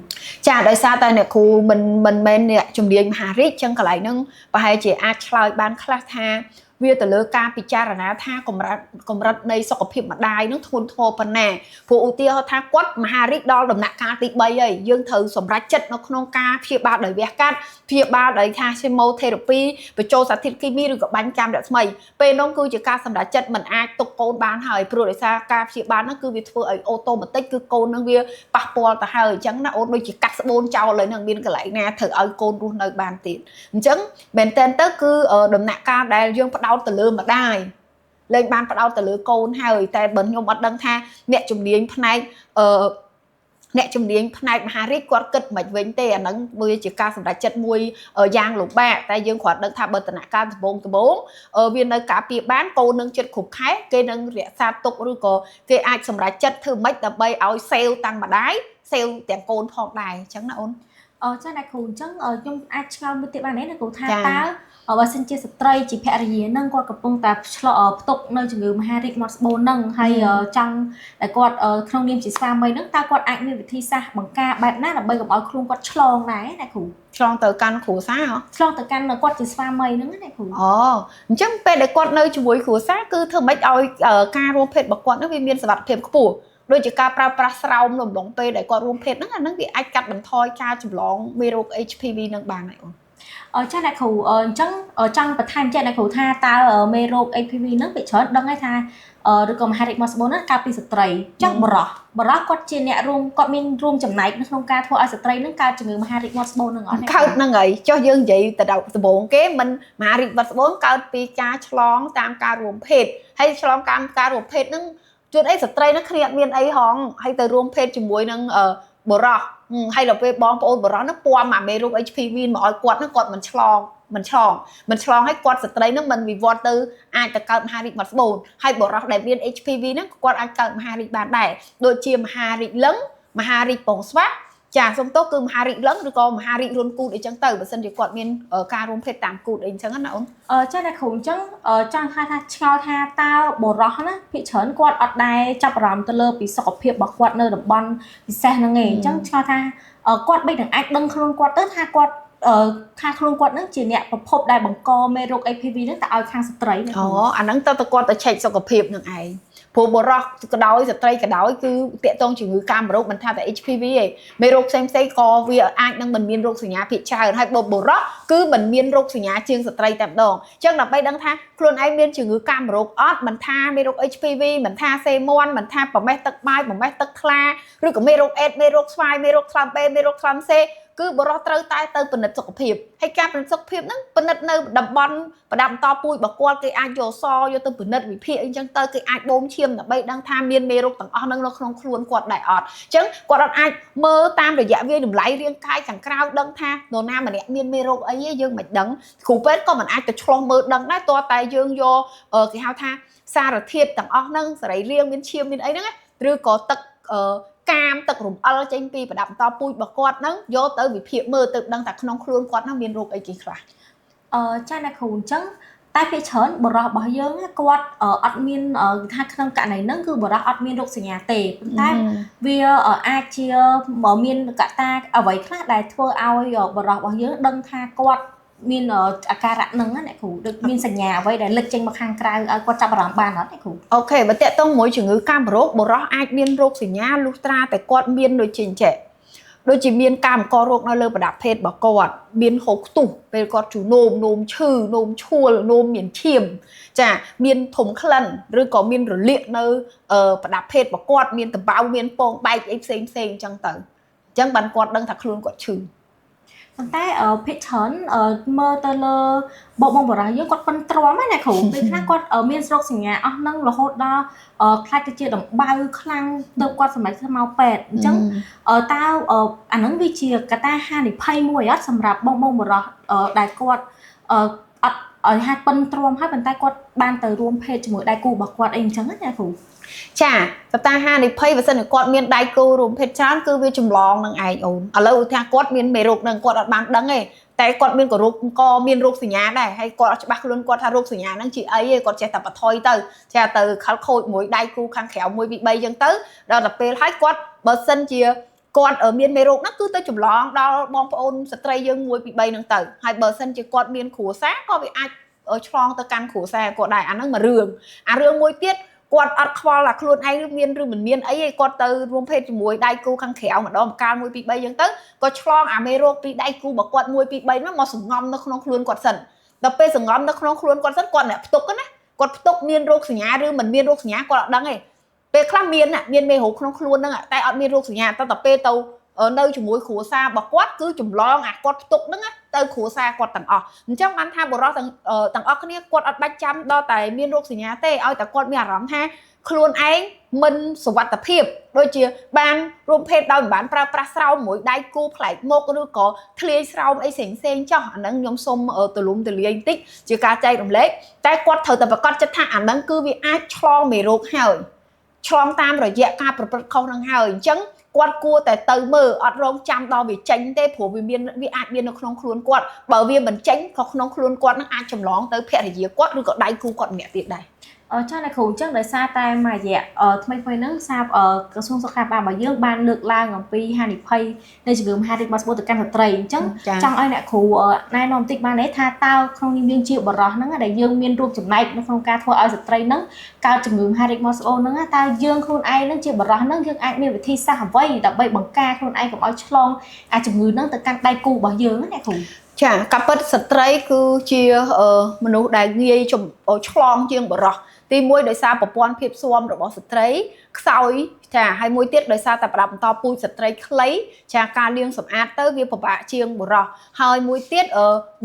ចាដោយសារតែអ្នកគ្រូមិនមែនអ្នកជំនាញមហារីកអញ្ចឹងកន្លែងហ្នឹងប្រហែលជាអាចឆ្លើយបានខ្លះថាវាទៅលើការពិចារណាថាកម្រិតនៃសុខភាពម្ដាយនឹងធ្ងន់ធ្ងរប៉ុណ្ណាព្រោះឧទាហរណ៍ថាគាត់មហារីកដល់ដំណាក់កាលទី3ហើយយើងត្រូវសម្រេចចិត្តនៅក្នុងការព្យាបាលដោយវះកាត់ព្យាបាលដោយថា chemotherapy បញ្ចូលសារធាតុគីមីឬក៏បាញ់កាំរស្មីពេលនោះគឺជាការសម្រេចចិត្តមិនអាចទុកកូនបានហើយព្រោះដោយសារការព្យាបាលនោះគឺវាធ្វើឲ្យអូតូម៉ាទិកគឺកូននឹងវាប៉ះពាល់ទៅហើយអញ្ចឹងណាអូនដូចជាកាត់ស្បូនចោលហើយនឹងមានកន្លែងណាត្រូវឲ្យកូនរស់នៅបានទៀតអញ្ចឹងមែនតើទៅគឺដំណាក់កាលដែលយើងផ្ដោតទៅលើម្ដាយលែងបានផ្ដោតទៅលើកូនហើយតែបើខ្ញុំអត់ដឹងថាអ្នកជំនាញផ្នែកមហារីកគាត់គិតមិនវិញទេអាហ្នឹងវាជាការសម្រេចចិត្តមួយយ៉ាងលំបាកតែយើងគ្រាន់ដឹងថាបើដំណាក់កាលដំបូងវានៅការពារបានកូននឹងចិត្តគ្រប់ខែគេនឹងរក្សាទុកឬក៏គេអាចសម្រេចចិត្តធ្វើម៉េចដើម្បីឲ្យសេលតាំងម្ដាយសេលទាំងកូនផងដែរអញ្ចឹងណាអូនចាអ្នកគ្រូអញ្ចឹងខ្ញុំអាចឆ្លើយមួយទៀតបានទេអ្នកគ្រូថាតើបើសិនជាស្ត្រីជាភរិយានឹងគាត់កំពុងតែផ្ទុកនៅជំងឺមហារីកមាត់ស្បូននឹងហើយចង់តែគាត់ក្នុងនាមជាស្វាមីនឹងតើគាត់អាចមានវិធីសាស្ត្របង្ការបែបណាដើម្បីកុំឲ្យខ្លួនគាត់ឆ្លងដែរណាគ្រូឆ្លងទៅកាន់គ្រួសារហ៎ឆ្លងទៅកាន់គាត់ជាស្វាមីនឹងណាគ្រូអញ្ចឹងពេលដែលគាត់នៅជាមួយគ្រួសារគឺធ្វើម៉េចឲ្យការរួមភេទរបស់គាត់នឹងវាមានសុវត្ថិភាពខ្ពស់ដូចជាការប្រើប្រាស់ស្រោមរំលងពេលដែលគាត់រួមភេទហ្នឹងអាហ្នឹងវាអាចកាត់បន្ថយការចម្លងមេរោគ HPV នឹងបានហើយអូនចាអ្នកគ្រូអញ្ចឹងចង់បន្ថែមចេះអ្នកគ្រូថាតើមេរោគ HPV ហ្នឹងវាច្រើនដឹងហើយថាឬក៏មហារីកមាត់ស្បូនហ្នឹងកើតពីស្ត្រីចឹងបរោះគាត់ជាអ្នកគាត់មានរួមចំណែកនៅក្នុងការធ្វើឲ្យស្ត្រីហ្នឹងកើតជំងឺមហារីកមាត់ស្បូនហ្នឹងអត់កើតហ្នឹងហើយចុះយើងនិយាយទៅដល់ដំបូងគេមិនមហារីកមាត់ស្បូនកើតពីការឆ្លងតាមការរួមភេទហើយឆ្លងតាមការរួមភេទហ្នឹងជួនអីស្ត្រីហ្នឹងគ្នាអត់មានអីហងហើយទៅរួមភេទជាមួយនឹងបរោះហើយដល់ពេលបងប្អូនបរោះហ្នឹងពាំអាមេរោគ HPV មកឲ្យគាត់ហ្នឹងគាត់មិនឆ្លងឲ្យគាត់ស្ត្រីហ្នឹងមិនវិវត្តទៅអាចទៅកើតមហារីកមាត់ស្បូនហើយបរោះដែលមាន HPV ហ្នឹងគាត់អាចកើតមហារីកបានដែរដូចជាមហារីកលឹងមហារីកពងស្វាចាសុំទោសគឺមហារីកលឹងឬក៏មហារីករុនគូតអីចឹងទៅបើសិនជាគាត់មានការរួមភេទតាមគូតអីចឹងណាអូនចាអ្នកគ្រូអញ្ចឹងចង់ថាឆ្ងល់ថាតើបរោះណាភាគច្រើនគាត់អត់ដែរចាប់អារម្មណ៍ទៅលើពីសុខភាពរបស់គាត់នៅតំបន់ពិសេសហ្នឹងឯងអញ្ចឹងឆ្ងល់ថាគាត់បីនឹងអាចដឹងខ្លួនគាត់ទៅថាគាត់ខាងខ្លួនគាត់នឹងជាអ្នកប្រភពដែលបង្កមេរោគ HPV ហ្នឹងទៅឲ្យខាងស្ត្រីអាហ្នឹងទៅគាត់ទៅឆែកសុខភាពនឹងឯងព្រោះបរោះក៏ដោយស្ត្រីក៏ដោយគឺតាក់ទងជំងឺកាមរោគមិនថាតែ HPV ទេមេរោគផ្សេងក៏វាអាចនឹងមិនមានរោគសញ្ញាភាគច្រើនហើយបរោះគឺមិនមានរោគសញ្ញាជាងស្ត្រីតែម្ដងអញ្ចឹងដើម្បីដឹងថាខ្លួនឯងមានជំងឺកាមរោគអត់មិនថាមេរោគ HPV មិនថាសេមាន់មិនថាប្រមេះទឹកបាយប្រមេះទឹកថ្លាឬក៏មេរោគអេដមេរោគស្វាយមេរោគថ្លើមបេមេរោគថ្លើមសេគឺបរោះត្រូវតែទៅពិនិត្យសុខភាពហើយការពិនិត្យសុខភាពហ្នឹងពិនិត្យនៅតំបន់ប្រដាប់បន្តពូជរបស់គាត់គេអាចយកយកទៅពិនិត្យវិភាគអីចឹងទៅគេអាចបូមឈាមដើម្បីដឹងថាមានមេរោគទាំងអស់ហ្នឹងនៅក្នុងខ្លួនគាត់ដែរអត់អញ្ចឹងគាត់អាចមើលតាមរយៈវាតម្លៃរាងកាយខាងក្រៅដឹងថានរណាម្នាក់មានមេរោគអីយើងមិនដឹងគ្រូពេទ្យក៏មិនអាចទៅឆ្លោះមើលដឹងដែរតើតែយើងយកគេហៅថាសារធាតុទាំងអស់ហ្នឹងសរីរាង្គមានឈាមមានអីហ្នឹងឬក៏ទឹកកាមទឹករំអិលចេញពីប្រដាប់បន្តពូជរបស់គាត់ហ្នឹងយកទៅវិភាគមើលទៅដឹងថាក្នុងខ្លួនគាត់ហ្នឹងមានរោគអីគេខ្លះចាអ្នកគ្រូអញ្ចឹង តែពេលច្រើនបរិះរបស់យើងគាត់អត់មានថាក្នុងករណីហ្នឹងគឺបរិះអត់មានរោគសញ្ញាទេប៉ុន្តែវាអាចជាមានកត្តាអ្វីខ្លះដែលធ្វើឲ្យបរិះរបស់យើងដឹងថាគាត់មានអាការៈហ្នឹងណាអ្នកគ្រូដូចមានសញ្ញាអ្វីដែលលេចចេញមកខាងក្រៅឲ្យគាត់ចាប់អារម្មណ៍បានអត់អ្នកគ្រូអូខេបើតកតងមួយជំងឺកាមរោគបរិះអាចមានរោគសញ្ញាលុះត្រាតែគាត់មានដូចជាអញ្ចឹងដូចជាមានការបង្ករោគនៅលើប្រដាប់ភេទរបស់គាត់មានហូរខ្ទុះពេលគាត់ជូរនោមឈឺនោមឈួលនោមមានឈាមចាមានធំក្លិនឬក៏មានរលាកនៅប្រដាប់ភេទរបស់គាត់មានតបៅមានពងបែកអីផ្សេងអញ្ចឹងទៅអញ្ចឹងបានគាត់ដឹងថាខ្លួនគាត់ឈឺប៉ុន្តែភិកច្រើនមើលទៅលើបងបរិះយើងគាត់ប៉ុនទ្រាំណាគ្រូពេលខ្លះគាត់មានរោគសញ្ញាអស់ហ្នឹងរហូតដល់ខ្លាចទៅជាដំបៅខ្លាំងទៅគាត់សម្រាប់ទៅមកពេទ្យអញ្ចឹងតើអាហ្នឹងវាជាកត្តាហានិភ័យមួយអត់សម្រាប់បងបរិះដែលគាត់អត់ឲ្យហាត់ប៉ុនទ្រាំហើយប៉ុន្តែគាត់បានទៅរួមភេទជាមួយដៃគូរបស់គាត់អីអញ្ចឹងណាគ្រូចាកត្តាហានិភ័យបើសិនជាគាត់មានដៃគូរួមភេទច្រើនគឺវាចម្លងនឹងឯងអូនឥឡូវឧទាហរណ៍គាត់មានមេរោគនឹងគាត់អត់បានដឹងទេតែគាត់មានក៏មានរោគសញ្ញាដែរហើយគាត់អត់ច្បាស់ខ្លួនគាត់ថារោគសញ្ញាហ្នឹងជាអីទេគាត់ចេះតែបន្ថយទៅចេះទៅខលខូចមួយដៃគូខាងក្រៅ1 2 3អញ្ចឹងទៅដល់តែពេលហើយគាត់បើសិនជាគាត់មានមេរោគហ្នឹងគឺទៅចម្លងដល់បងប្អូនស្ត្រីយើង1 2 3ហ្នឹងទៅហើយបើសិនជាគាត់មានគ្រួសារក៏វាអាចឆ្លងទៅកាន់គ្រួសារគាត់ដែរអាហ្នឹងមួយរឿងអារឿងមួយទៀតគាត់អត់ខ្វល់ថាខ្លួនឯងមានឬមិនមានអីទេគាត់ទៅរួមភេទជាមួយដៃគូខាងក្រៅម្ដងម្កាល1 2 3អញ្ចឹងទៅគាត់ឆ្លងអាមេរោគពីដៃគូរបស់គាត់1 2 3ហ្នឹងមកសង្ងំនៅក្នុងខ្លួនគាត់សិនដល់ពេលសង្ងំនៅក្នុងខ្លួនគាត់សិនគាត់អ្នកផ្ទុកណាគាត់ផ្ទុកមានរោគសញ្ញាឬមិនមានរោគសញ្ញាគាត់អត់ដឹងទេពេលខ្លះមានមេរោគក្នុងខ្លួនហ្នឹងតែអត់មានរោគសញ្ញាតែពេលទៅនៅជាមួយគ្រួសាររបស់គាត់គឺចម្លងអាគាត់ផ្ទុកហ្នឹងទៅគ្រួសារគាត់ទាំងអស់អញ្ចឹងបានថាបុរសទាំងអស់គ្នាគាត់អត់បាច់ចាំដល់តែមានរោគសញ្ញាទេឲ្យតែគាត់មានអារម្មណ៍ថាខ្លួនឯងមិនសុវត្ថិភាពដូចជាបានរួមភេទដោយមិនបានប្រើប្រាស់ស្រោមមួយដៃគូប្លែកមុខឬក៏ធ្លាយស្រោមអីផ្សេងចោះអាហ្នឹងខ្ញុំសូមទូលំទូលាយបន្តិចជាការចែករំលែកតែគាត់ត្រូវតែប្រកាសចិត្តថាអាហ្នឹងគឺវាអាចឆ្លងមេរោគហើយឆ្លងតាមរយៈការប្រព្រឹត្តខុសហ្នឹងហើយអញ្ចឹងគាត់គួរតែទៅមើលអត់រងចាំដល់វាចេញទេព្រោះវាអាចមាននៅក្នុងខ្លួនគាត់បើវាមិនចេញក៏ក្នុងខ្លួនគាត់នឹងអាចចម្លងទៅភរិយាគាត់ឬក៏ដៃគូគាត់ម្នាក់ទៀតដែរចា៎អ្នកគ្រូអញ្ចឹងដោយសារតែមួយរយៈថ្មីហ្នឹងសារក្រសួងសុខាភិបាលរបស់យើងបានលើកឡើងអំពីហានិភ័យនៃជំងឺមហារីកមកស្បូតទៅកាន់ស្ត្រីអញ្ចឹងចង់ឲ្យអ្នកគ្រូណែនាំបន្តិចបានទេថាតើក្នុងនាមយើងជាបរិះហ្នឹងដែលយើងមានរូបចំណែកនៅក្នុងការធ្វើឲ្យស្ត្រីហ្នឹងកើតជំងឺមហារីកមកស្បូតហ្នឹងតើយើងខ្លួនឯងហ្នឹងជាបរិះហ្នឹងយើងអាចមានវិធីសាស្ត្រអ្វីដើម្បីបង្ការខ្លួនឯងកុំឲ្យឆ្លងអាជំងឺហ្នឹងទៅកាន់ដៃគូរបស់យើងណាអ្នកគ្រូចាការពិតស្ត្រីគឺជាមនុស្សដែលងាយឆ្លងជាងបរិះទី1ដោយសារប្រព័ន្ធភាពស៊ាំរបស់ស្ត្រីខ្សោយចាហើយមួយទៀតដោយសារតែប្រដាប់បន្តពូជស្ត្រីខ្លីចាការលាងសម្អាតទៅវាពិបាកជាងបុរសហើយមួយទៀត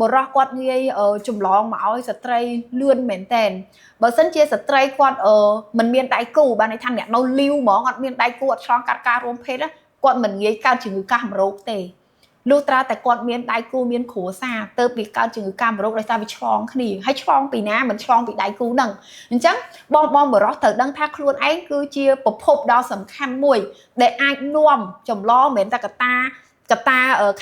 បុរសគាត់ងាយចម្លងមកឲ្យស្ត្រីលឿនមែនតែនបើសិនជាស្ត្រីគាត់មិនមានដៃគូបានន័យថាអ្នកនៅលីវហ្មងអត់មានដៃគូអត់ឆ្លងកាត់ការរួមភេទគាត់មិនងាយកើតជំងឺកាសមរោគទេលុះត្រាតែគាត់មានដៃគូមានគ្រួសារទៅពីកើតជំងឺកាមរោគដោយសារវាឆ្លងគ្នាហើយឆ្លងពីណាមិនឆ្លងពីដៃគូហ្នឹងអញ្ចឹងបងបរិះត្រូវដឹងថាខ្លួនឯងគឺជាប្រភពដ៏សំខាន់មួយដែលអាចនាំចម្លងមិនមែនតែកត្តា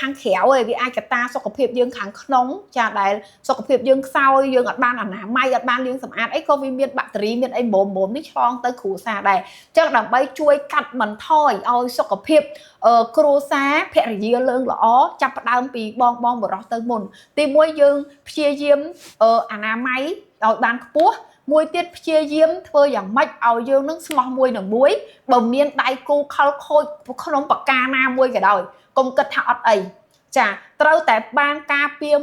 ខាងក្រៅឯងវាអាចកត្តាសុខភាពយើងខាងក្នុងចាដែលសុខភាពយើងខ្សោយយើងអត់បានអនាម័យអត់បានលាងសម្អាតអីក៏វាមានបាក់តេរីមានអីមុំនេះឆ្លងទៅគ្រួសារដែរអញ្ចឹងដើម្បីជួយកាត់បន្ថយឲ្យសុខភាពគ្រួសារភរិយាលើងល្អចាប់ផ្ដើមពីបងបរិះទៅមុនទី1យើងព្យាយាមអនាម័យឲ្យបានខ្ពស់មួយទៀតព្យាយាមធ្វើយ៉ាងម៉េចឲ្យយើងនឹងស្មោះមួយនឹងមួយបើមានដៃគូខលខូចក្នុងបកាណាមួយក៏ដោយកុំគិតថាអត់អីចាត្រូវតែបានការពារ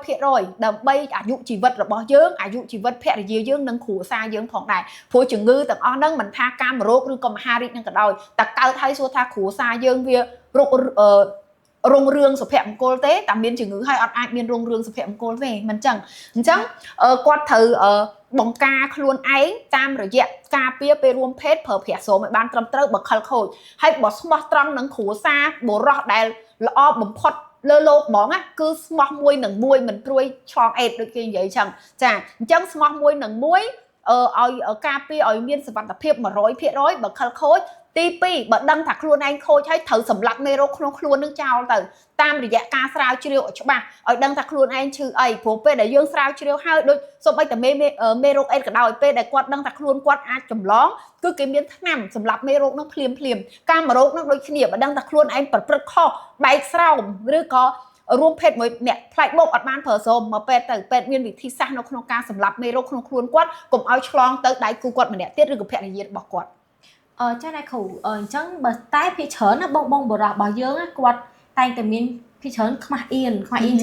100% ដើម្បីអាយុជីវិតរបស់យើងអាយុជីវិតភរិយាយើងនិងគ្រួសារយើងផងដែរព្រោះជំងឺទាំងអស់ហ្នឹងមិនថាកាមរោគឬក៏មហារីកនឹងក៏ដោយតែកើតហើយសួរថាគ្រួសារយើងវារុងរឿងសុភមង្គលទេតែមានជំងឺហើយអត់អាចមានរុងរឿងសុភមង្គលទេមិនចឹងអញ្ចឹងគាត់ត្រូវបង្ការខ្លួនឯងតាមរយៈការពារពេលរួមភេទប្រើប្រាស់ស្រោមឲ្យបានត្រឹមត្រូវបើខលខូចហើយបើស្មោះត្រង់នឹងគ្រួសារបុរសដែលល្អបំផុតលើលោកហ្មងគឺស្មោះមួយនឹងមួយមិនព្រួយឆ្លងអេដដូចគេនិយាយចឹងចាអញ្ចឹងស្មោះមួយនឹងមួយឲ្យការពារឲ្យមានសុវត្ថិភាព 100% បើខលខូច ទី2បើដឹងថាខ្លួនឯងខូចហើយត្រូវសម្លាប់មេរោគក្នុងខ្លួននឹងចោលទៅតាមរយៈការស្រាវជ្រាវឲ្យច្បាស់ឲ្យដឹងថាខ្លួនឯងឈឺអីព្រោះពេលដែលយើងស្រាវជ្រាវហើយដូចសូម្បីតែមេរោគអេដក៏ដោយពេលដែលគាត់ដឹងថាខ្លួនគាត់អាចចម្លងគឺគេមានថ្នាំសម្រាប់មេរោគនឹងភ្លាមកាមរោគនឹងដូចគ្នាបើដឹងថាខ្លួនឯងប្រព្រឹត្តខុសបែកស្រោមឬក៏រួមភេទមួយអ្នកផ្លែកបោកអត់បានប្រើស្រោមមកពេទ្យទៅពេទ្យមានវិធីសាស្ត្រនៅក្នុងការសម្លាប់មេរោគក្នុងខ្លួនគាត់កុំឲ្យឆ្លងទៅដៃគូគាត់ម្នាក់ទៀតឬក៏ភរិយារបស់គាត់ចាអ្នកគ្រូអញ្ចឹងបើតែភាគច្រើនណាបងបរោះរបស់យើងគាត់តែងតែមានភាគច្រើនខ្មាស់អៀន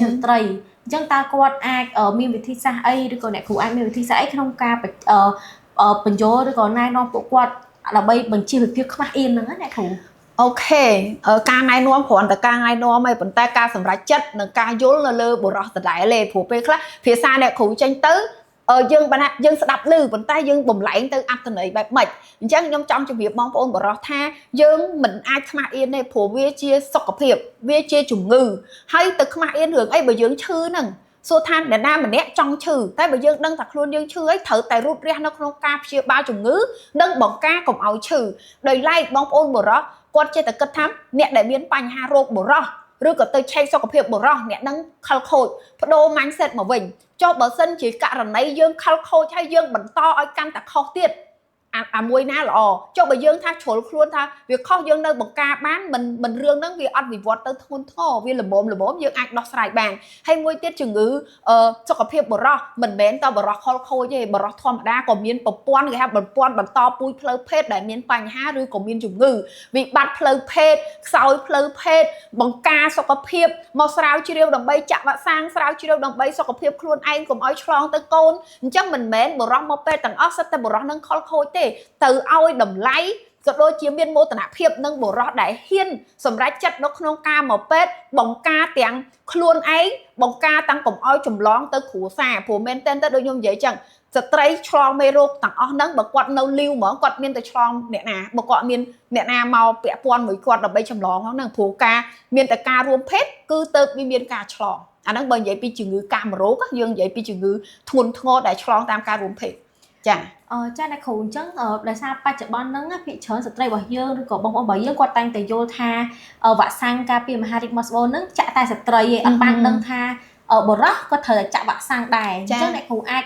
ជាស្ត្រីអញ្ចឹងតើគាត់អាចមានវិធីសាស្ត្រអីឬក៏អ្នកគ្រូអាចមានវិធីសាស្ត្រអីក្នុងការបញ្យល់ឬក៏ណែនាំពួកគាត់ដើម្បីបញ្ជៀសពីភាពខ្មាស់អៀនហ្នឹងណាអ្នកគ្រូអូខេការណែនាំគ្រាន់តែការណែនាំឯងប៉ុន្តែការសម្រេចចិត្តនិងការយល់នៅលើបុរសដដែលទេព្រោះពេលខ្លះភាសាអ្នកគ្រូចេញទៅយើងស្ដាប់ឮប៉ុន្តែយើងបំលែងទៅអត្ថន័យបែបម៉េចអញ្ចឹងខ្ញុំចង់ជម្រាបបងប្អូនបរិសុទ្ធថាយើងមិនអាចខ្មាស់អៀនទេព្រោះវាជាសុខភាពវាជាជំងឺហើយទៅខ្មាស់អៀនរឿងអីបើយើងឈឺហ្នឹងសួរថាអ្នកណាម្នាក់ចង់ឈឺតែបើយើងដឹងថាខ្លួនយើងឈឺអីត្រូវតែរូតរះនៅក្នុងការព្យាបាលជំងឺនិងបង្ការកុំឲ្យឈឺដោយឡែកបងប្អូនបរិសុទ្ធគាត់ចេះតែគិតថាអ្នកដែលមានបញ្ហារោគបុរសឬក៏ទៅឆែកសុខភាពបុរសអ្នកនឹងខលខូចបដូរ mindset មកវិញចុះបើសិនជាករណីយើងខលខូចហើយយើងបន្តឲ្យកាន់តែខុសទៀតអាមួយណាល្អចុះបើយើងថាជ្រុលខ្លួនថាវាខុសយើងនៅបង្ការបានមិនរឿងហ្នឹងវាអត់វិវត្តទៅធ្ងន់ធ្ងរវាល្មមយើងអាចដោះស្រាយបានហើយមួយទៀតជំងឺសុខភាពបុរសមិនមែនតែបុរសខលខូចទេបុរសធម្មតាក៏មានប្រព័ន្ធគេហៅប្រព័ន្ធបន្តពូជផ្លូវភេទដែលមានបញ្ហាឬក៏មានជំងឺវិបត្តិផ្លូវភេទខ្សោយផ្លូវភេទបង្ការសុខភាពមកស្រាវជ្រាវដើម្បីចាក់វ៉ាក់សាំងស្រាវជ្រាវដើម្បីសុខភាពខ្លួនឯងកុំឲ្យឆ្លងទៅកូនអញ្ចឹងមិនមែនបុរសមកពេទ្យទាំងអស់សិតតែបុរសនឹងខលខូចទេទៅឲ្យតម្លៃក៏ដូចជាមានមោទនភាពនឹងបុរសដែលហ៊ានសម្រេចចិត្តនៅក្នុងការមកពេទ្យបង្ការទាំងខ្លួនឯងបង្ការតាំងកុំឲ្យចម្លងទៅគ្រួសារព្រោះមែនតើដូចខ្ញុំនិយាយចឹងស្ត្រីឆ្លងមេរោគទាំងអស់ហ្នឹងបើគាត់នៅលីវហ្មងគាត់មានតែឆ្លងអ្នកណាបើគាត់មានអ្នកណាមកពាក់ព័ន្ធមួយគាត់ដើម្បីចម្លងហ្នឹងព្រោះការមានតែការរួមភេទគឺទៅវាមានការឆ្លងអាហ្នឹងបើនិយាយពីជំងឺកាមរោគយើងនិយាយពីជំងឺធ្ងន់ធ្ងរដែលឆ្លងតាមការរួមភេទចាចាអ្នកគ្រូអញ្ចឹងដោយសារបច្ចុប្បន្នហ្នឹងភាគច្រើនស្ត្រីរបស់យើងឬក៏បងប្អូនរបស់យើងគាត់តែងតែយល់ថាវ៉ាក់សាំងការពារមហារីកមកស្បូនហ្នឹងចាក់តែស្ត្រីឯងអត់បានដឹងថាបុរសក៏ត្រូវតែចាក់វ៉ាក់សាំងដែរអញ្ចឹងអ្នកគ្រូអាច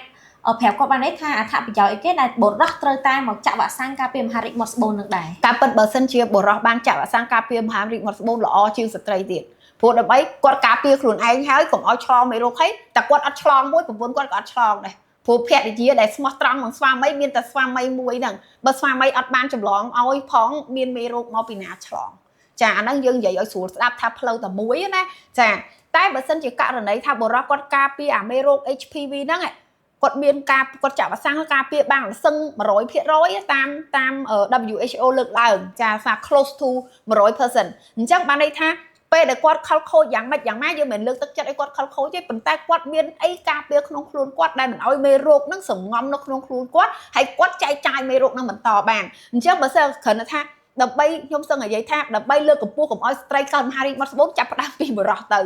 ប្រាប់គាត់បានទេថាអត្ថប្រយោជន៍អីគេដែលបុរសត្រូវតែមកចាក់វ៉ាក់សាំងការពារមហារីកមកស្បូននឹងដែរការពិតបើសិនជាបុរសបានចាក់វ៉ាក់សាំងការពារមហារីកមកស្បូនល្អជាងស្ត្រីទៀតព្រោះដើម្បីគាត់ការពារខ្លួនឯងហើយកុំឲ្យឆ្លងមេរោគហើយតែគាត់អត់ឆ្លងមួយប្រពន្ធគាត់ក៏អត់ឆ្លងដែរព្រោះភរិយាដែលស្មោះត្រង់នឹងស្វាមីមានតែស្វាមីមួយហ្នឹងបើស្វាមីអត់បានចម្លងឲ្យផងមានមេរោគមកពីណាឆ្លងចាអាហ្នឹងយើងនិយាយឲ្យស្រួលស្ដាប់ថាផ្លូវតែមួយណាចាតែបើសិនជាករណីថាបុរសគាត់ការពារអាមេរោគ HPV ហ្នឹងគាត់មានការគាត់ចាក់វ៉ាក់សាំងការពារបានសឹង 100% តាម WHO លើកឡើងចាថា close to 100% អញ្ចឹងបានន័យថាពេលដែលគាត់ខលខូចយ៉ាងម៉េចយ៉ាងម៉ាយើងមិនលើកទឹកចិត្តឲ្យគាត់ខលខូចទេប៉ុន្តែគាត់មានអីការពារក្នុងខ្លួនគាត់ដែលមិនឲ្យមេរោគហ្នឹងសងំនៅក្នុងខ្លួនគាត់ហើយគាត់ចែកចាយមេរោគហ្នឹងបន្តបានអញ្ចឹងបើសិនគ្រាន់តែថាដើម្បីខ្ញុំសឹងនិយាយថាដើម្បីលើកកម្ពស់កុំឲ្យស្ត្រីកើតមហារីកមកស្បូនចាប់ផ្ដើមពីបុរសទៅ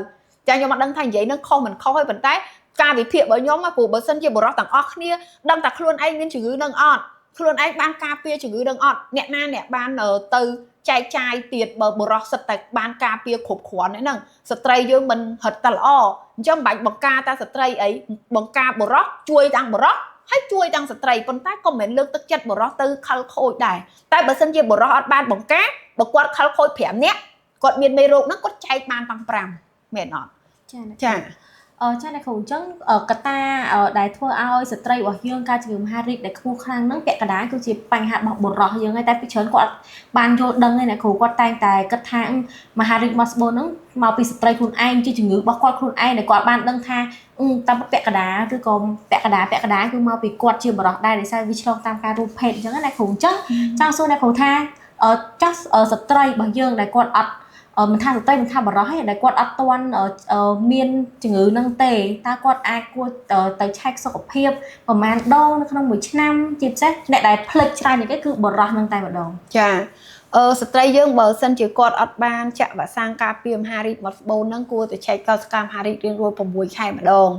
ចាខ្ញុំអត់ដឹងថានិយាយនឹងខុសមិនខុសទេប៉ុន្តែការវិភាគរបស់ខ្ញុំព្រោះបើសិនជាបុរសទាំងអស់គ្នាដឹងតែខ្លួនឯងមានជំងឺនឹងអត់ខ្លួនឯងបានការពារជំងឺនឹងអត់អ្នកណាអ្នកបានទៅចែកចាយទៀតបើបុរសសិតតែបានការពារគ្រប់គ្រាន់ហ្នឹងស្ត្រីយើងមិនហិតតែល្អអញ្ចឹងមិនបាច់បង្ការតែស្ត្រីអីបង្ការបុរសជួយទាំងបុរសហើយជួយទាំងស្ត្រីប៉ុន្តែក៏មិនលើកទឹកចិត្តបុរសទៅខលខូចដែរតែបើសិនជាបុរសអត់បានបង្ការបើគាត់ខលខូច5នាក់គាត់មានមេរោគហ្នឹងគាត់ចែកបានទាំង5មែនអត់ចាចាអ្នកគ្រូអញ្ចឹងកត្តាដែលធ្វើឲ្យស្ត្រីរបស់យើងការជំងឺមហារីកដែលខ្ពស់ខ្លាំងហ្នឹងពាក់កណ្ដាលគឺជាបញ្ហារបស់បុរសយើងហើយតែពីច្រើនគាត់បានយល់ដឹងឯអ្នកគ្រូគាត់តែងតែគិតថាមហារីកមកស្បូនហ្នឹងមកពីស្ត្រីខ្លួនឯងជាជំងឺរបស់គាត់ខ្លួនឯងដែលគាត់បានដឹងថាតាមពាក់កណ្ដាលឬក៏ពាក់កណ្ដាលគឺមកពីគាត់ជាបុរសដែរដោយសារវាឆ្លងតាមការរូបភេទអញ្ចឹងណាគ្រូអញ្ចឹងចង់សួរអ្នកគ្រូថាចាស់ស្ត្រីរបស់យើងដែលគាត់អត់មិនថាស្ត្រីមិនថាបរិសុទ្ធដែលគាត់អត់ទាន់មានជំងឺនឹងទេតើគាត់អាចគួរទៅឆែកសុខភាពប្រហែលដងនៅក្នុងមួយឆ្នាំជាពិសេសអ្នកដែលផ្លិចច្រើនជាងគេគឺបរិសុទ្ធនឹងតែម្ដងចា ស្ត្រីយើងបើសិនជាគាត់អត់បានចាក់វ៉ាក់សាំងការពារមហារីកមកស្បូនហ្នឹងគួរតែឆែកកោសិកាមហារីករៀងរាល់6ខែម្ដង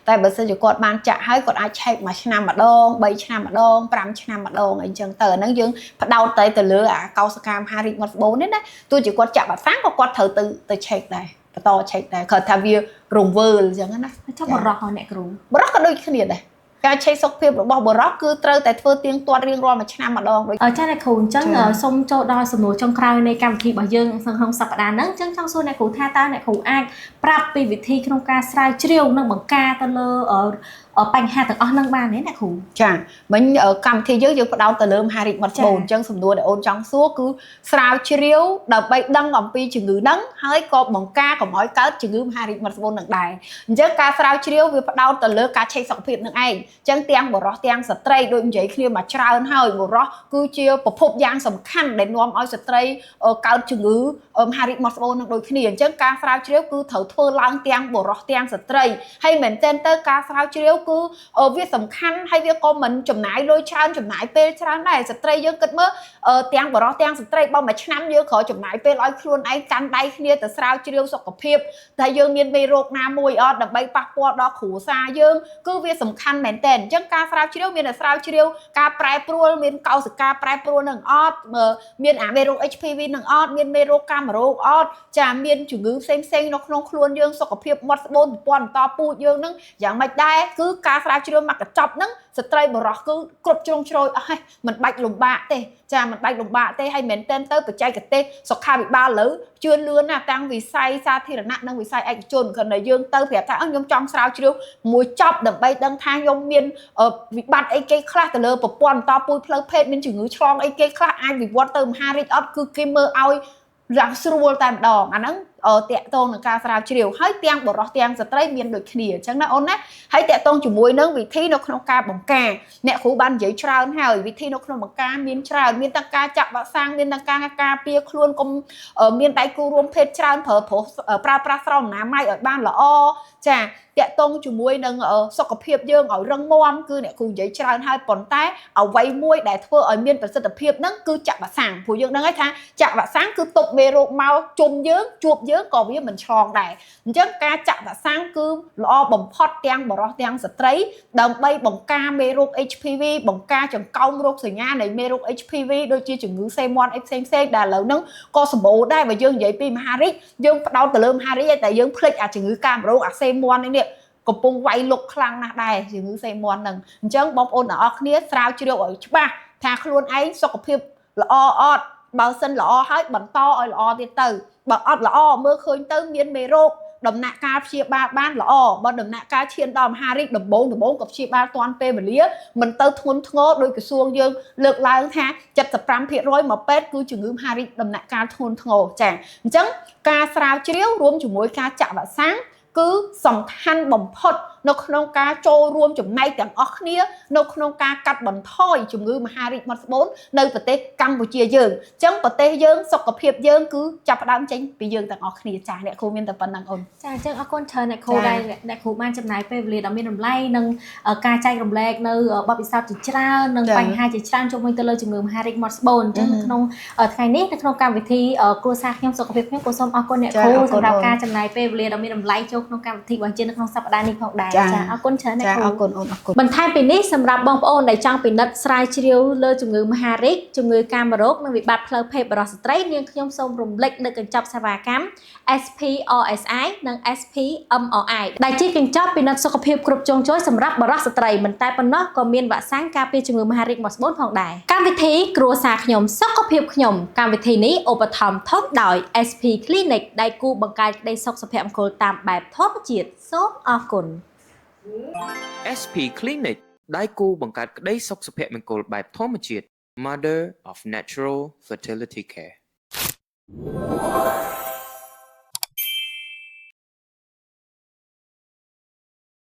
តែបើសិនជាគាត់បានចាក់ហើយគាត់អាចឆែកមួយឆ្នាំម្ដង3ឆ្នាំម្ដង5ឆ្នាំម្ដងអីចឹងទៅអាហ្នឹងយើងផ្ដោតទៅលើអាកោសិកាមហារីកមកស្បូននេះណាទោះជាគាត់ចាក់វ៉ាក់សាំងក៏គាត់ត្រូវទៅឆែកដែរបន្តឆែកដែរគាត់ថាវារង្វើលអញ្ចឹងណាចាំបរោះអ្នកគ្រូបរោះក៏ដូចគ្នាដែរការឆែកសុខភាពរបស់បរិសុទ្ធគឺត្រូវតែធ្វើទៀងទាត់រៀងរាល់មួយឆ្នាំម្ដងដូចចាអ្នកគ្រូអញ្ចឹងសូមចូលដល់សំណួរចុងក្រោយនៃកម្មវិធីរបស់យើងក្នុងសប្តាហ៍ហ្នឹងអញ្ចឹងចង់សួរអ្នកគ្រូថាតើអ្នកគ្រូអាចប្រាប់ពីវិធីក្នុងការស្រាវជ្រាវនិងបង្ការទៅលើបញ្ហាទាំងអស់ហ្នឹងបានទេអ្នកគ្រូចាមិញកម្មវិធីយើងផ្ដោតទៅលើមហារីកមាត់ស្បូនអញ្ចឹងសំណួរដែលអូនចង់សួរគឺស្រាវជ្រាវដើម្បីដឹងអំពីជំងឺហ្នឹងហើយក៏បង្ការកុំឲ្យកើតជំងឺមហារីកមាត់ស្បូននឹងដែរអញ្ចឹងការស្រាវជ្រាវវាផ្ដោតទៅលើការឆែកសុខភាពនឹងឯងអញ្ចឹងទាំងបុរសទាំងស្ត្រីដូចនិយាយគ្នាមកច្រើនហើយបុរសគឺជាប្រភពយ៉ាងសំខាន់ដែលនាំឲ្យស្ត្រីកើតជំងឺមហារីកមាត់ស្បូននឹងដូចគ្នាអញ្ចឹងការស្រាវជ្រាវគឺត្រូវធ្វើឡើងទាំងបុរសទាំងស្ត្រីហើយមែនទែនទៅការស្រាវជ្រាវគឺវាសំខាន់ហើយវាក៏មិនចំណាយលុយច្រើនចំណាយពេលច្រើនដែរស្ត្រីយើងគិតមើលទាំងបុរសទាំងស្ត្រីបើមួយឆ្នាំយើងគ្រាន់ចំណាយពេលឲ្យខ្លួនឯងកាន់ដៃគ្នាទៅស្រាវជ្រាវសុខភាពតែយើងមានមេរោគណាមួយអត់ដើម្បីប៉ះពាល់ដល់គ្រួសារយើងគឺវាសំខាន់មែនទែនអញ្ចឹងការស្រាវជ្រាវមានតែស្រាវជ្រាវការប្រែប្រួលមានកោសិកាប្រែប្រួលនឹងអត់មានអាមេរោគ HPV នឹងអត់មានមេរោគកាមរោគអត់ចាមានជំងឺផ្សេងនៅក្នុងខ្លួនយើងសុខភាពមាត់ស្បូនប្រព័ន្ធបន្តពូជយើងនឹងយ៉ាងម៉េចដែរគឺការស្រាវជ្រាវមកកញ្ចប់ហ្នឹងស្ត្រីបរោះគឺគ្រប់ជ្រុងជ្រោយអស់ហើយមិនបាច់លំបាកទេចាមិនបាច់លំបាកទេហើយមែនទែនទៅបច្ចេកទេសសុខាភិបាលលើជឿនលឿនណាទាំងវិស័យសាធារណៈនិងវិស័យឯកជនគ្រាន់តែយើងទៅប្រាប់ថាខ្ញុំចង់ស្រាវជ្រាវមួយចប់ដើម្បីដឹងថាខ្ញុំមានវិបត្តិអីគេខ្លះទៅលើប្រព័ន្ធបន្តពូជផ្លូវភេទមានជំងឺឆ្លងអីគេខ្លះអាចវិវត្តទៅមហារីកអត់គឺគេមើលឲ្យឡើងស្រួលតែម្ដងអាហ្នឹងតាក់ទងនឹងការស្រាវជ្រាវហើយទាំងបរិសុទ្ធទាំងស្ត្រីមានដូចគ្នាអញ្ចឹងណាអូនណាហើយតាក់ទងជាមួយនឹងវិធីនៅក្នុងការបង្ការអ្នកគ្រូបាននិយាយច្រើនហើយវិធីនៅក្នុងបង្ការមានច្រើនមានទាំងការចាក់វ៉ាក់សាំងមានទាំងការការពារខ្លួនកុំមានដៃគូរួមភេទច្រើនប្រើប្រាស់ស្រោមអនាម័យឲ្យបានល្អចាតាក់ទងជាមួយនឹងសុខភាពយើងឲ្យរឹងមាំគឺអ្នកគ្រូនិយាយច្រើនហើយប៉ុន្តែអ្វីមួយដែលធ្វើឲ្យមានប្រសិទ្ធភាពហ្នឹងគឺចាក់វ៉ាក់សាំងព្រោះយើងដឹងហើយថាចាក់វ៉ាក់សាំងគឺទប់មេរោគមកជុំយើងជួបយើងក៏វាមិនឆ្លងដែរអញ្ចឹងការចាក់វ៉ាក់សាំងគឺល្អបំផុតទាំងបរិសុទ្ធទាំងស្ត្រីដើម្បីបង្ការមេរោគ HPV បង្ការចង្កោមរោគសញ្ញានៃមេរោគ HPV ដូចជាជំងឺសេមាន់អីផ្សេងដែលឥឡូវហ្នឹងក៏សម្បូរដែរបើយើងនិយាយពីមហារីកយើងផ្ដោតទៅលើមហារីកតែយើងភ្លេចអាជំងឺកាមរោគអាសេមាន់នេះកំពុងវាយលុកខ្លាំងណាស់ដែរជំងឺសេមាន់ហ្នឹងអញ្ចឹងបងប្អូនទាំងអស់គ្នាស្រាវជ្រាវឲ្យច្បាស់ថាខ្លួនឯងសុខភាពល្អអត់បើសិនល្អហើយបន្តឲ្យល្អទៀតទៅបើអត់ល្អមើលឃើញទៅមានមេរោគដំណាក់កាលព្យាបាលបានល្អបើដំណាក់កាលឈានដល់មហារីកដំបូងក៏ព្យាបាលទាន់ពេលវេលាមិនទៅធ្ងន់ធ្ងរដោយក្រសួងយើងលើកឡើងថា 75% មកពេទ្យគឺជំងឺមហារីកដំណាក់កាលធ្ងន់ធ្ងរចា៎អញ្ចឹងការស្រាវជ្រាវរួមជាមួយការចាក់វ៉ាក់សាំងគឺសំខាន់បំផុតនៅក្នុងការចូលរួមចំណែកទាំងអស់គ្នានៅក្នុងការកាត់បន្ថយជំងឺមហារីកមាត់ស្បូននៅប្រទេសកម្ពុជាយើងអញ្ចឹងប្រទេសយើងសុខភាពយើងគឺចាប់ផ្ដើមចេញពីយើងទាំងអស់គ្នាចាអ្នកគ្រូមានតែប៉ុណ្្នឹងអូនចាអញ្ចឹងអរគុណច្រើនអ្នកគ្រូដែលអ្នកគ្រូបានចំណាយពេលវេលាដ៏មានតម្លៃនិងការចែករំលែកនៅបទពិសោធន៍ជាច្រើននិងបញ្ហាជាច្រើនជុំវិញទៅលើជំងឺមហារីកមាត់ស្បូនអញ្ចឹងនៅក្នុងថ្ងៃនេះនៅក្នុងកម្មវិធីគ្រួសារខ្ញុំសុខភាពខ្ញុំក៏សូមអរគុណអ្នកគ្រូសម្រាប់ការចំណាយពេលវេលាដ៏មានតម្លៃចូលក្នុងកម្មវិធីរបស់យើងនៅក្នុងសប្តាហ៍នេះផងដែរចាអរគុណច្រើនអ្នកគ្រូអរគុណអូនអរគុណបន្ថែមពីនេះសម្រាប់បងប្អូនដែលចង់ពិនិត្យស្រាវជ្រាវលើជំងឺមហារីកជំងឺកាមរោគនិងវិបត្តិផ្លូវភេទបរិសុទ្ធស្ត្រីនាងខ្ញុំសូមរំលឹកលើកញ្ចប់សេវាកម្ម SPRSI និង SPMRI ដែលជាកញ្ចប់ពិនិត្យសុខភាពគ្រប់ជ្រុងជ្រោយសម្រាប់បរិសុទ្ធស្ត្រីមិនតែប៉ុណ្ណោះក៏មានវ៉ាក់សាំងការពារជំងឺមហារីកមាត់ស្បូនផងដែរកម្មវិធីគ្រួសារខ្ញុំសុខភាពខ្ញុំកម្មវិធីនេះឧបត្ថម្ភធំដោយ SP Clinic ដែលគូបង្កើតក្តីសុខសុភមង្គលតាមបែបធម្មជាតិសូមអរគុណSP Clinic ដៃគូបង្កើតក្តីសុខសុភមង្គលបែបធម្មជាតិ Mother of Natural Fertility Care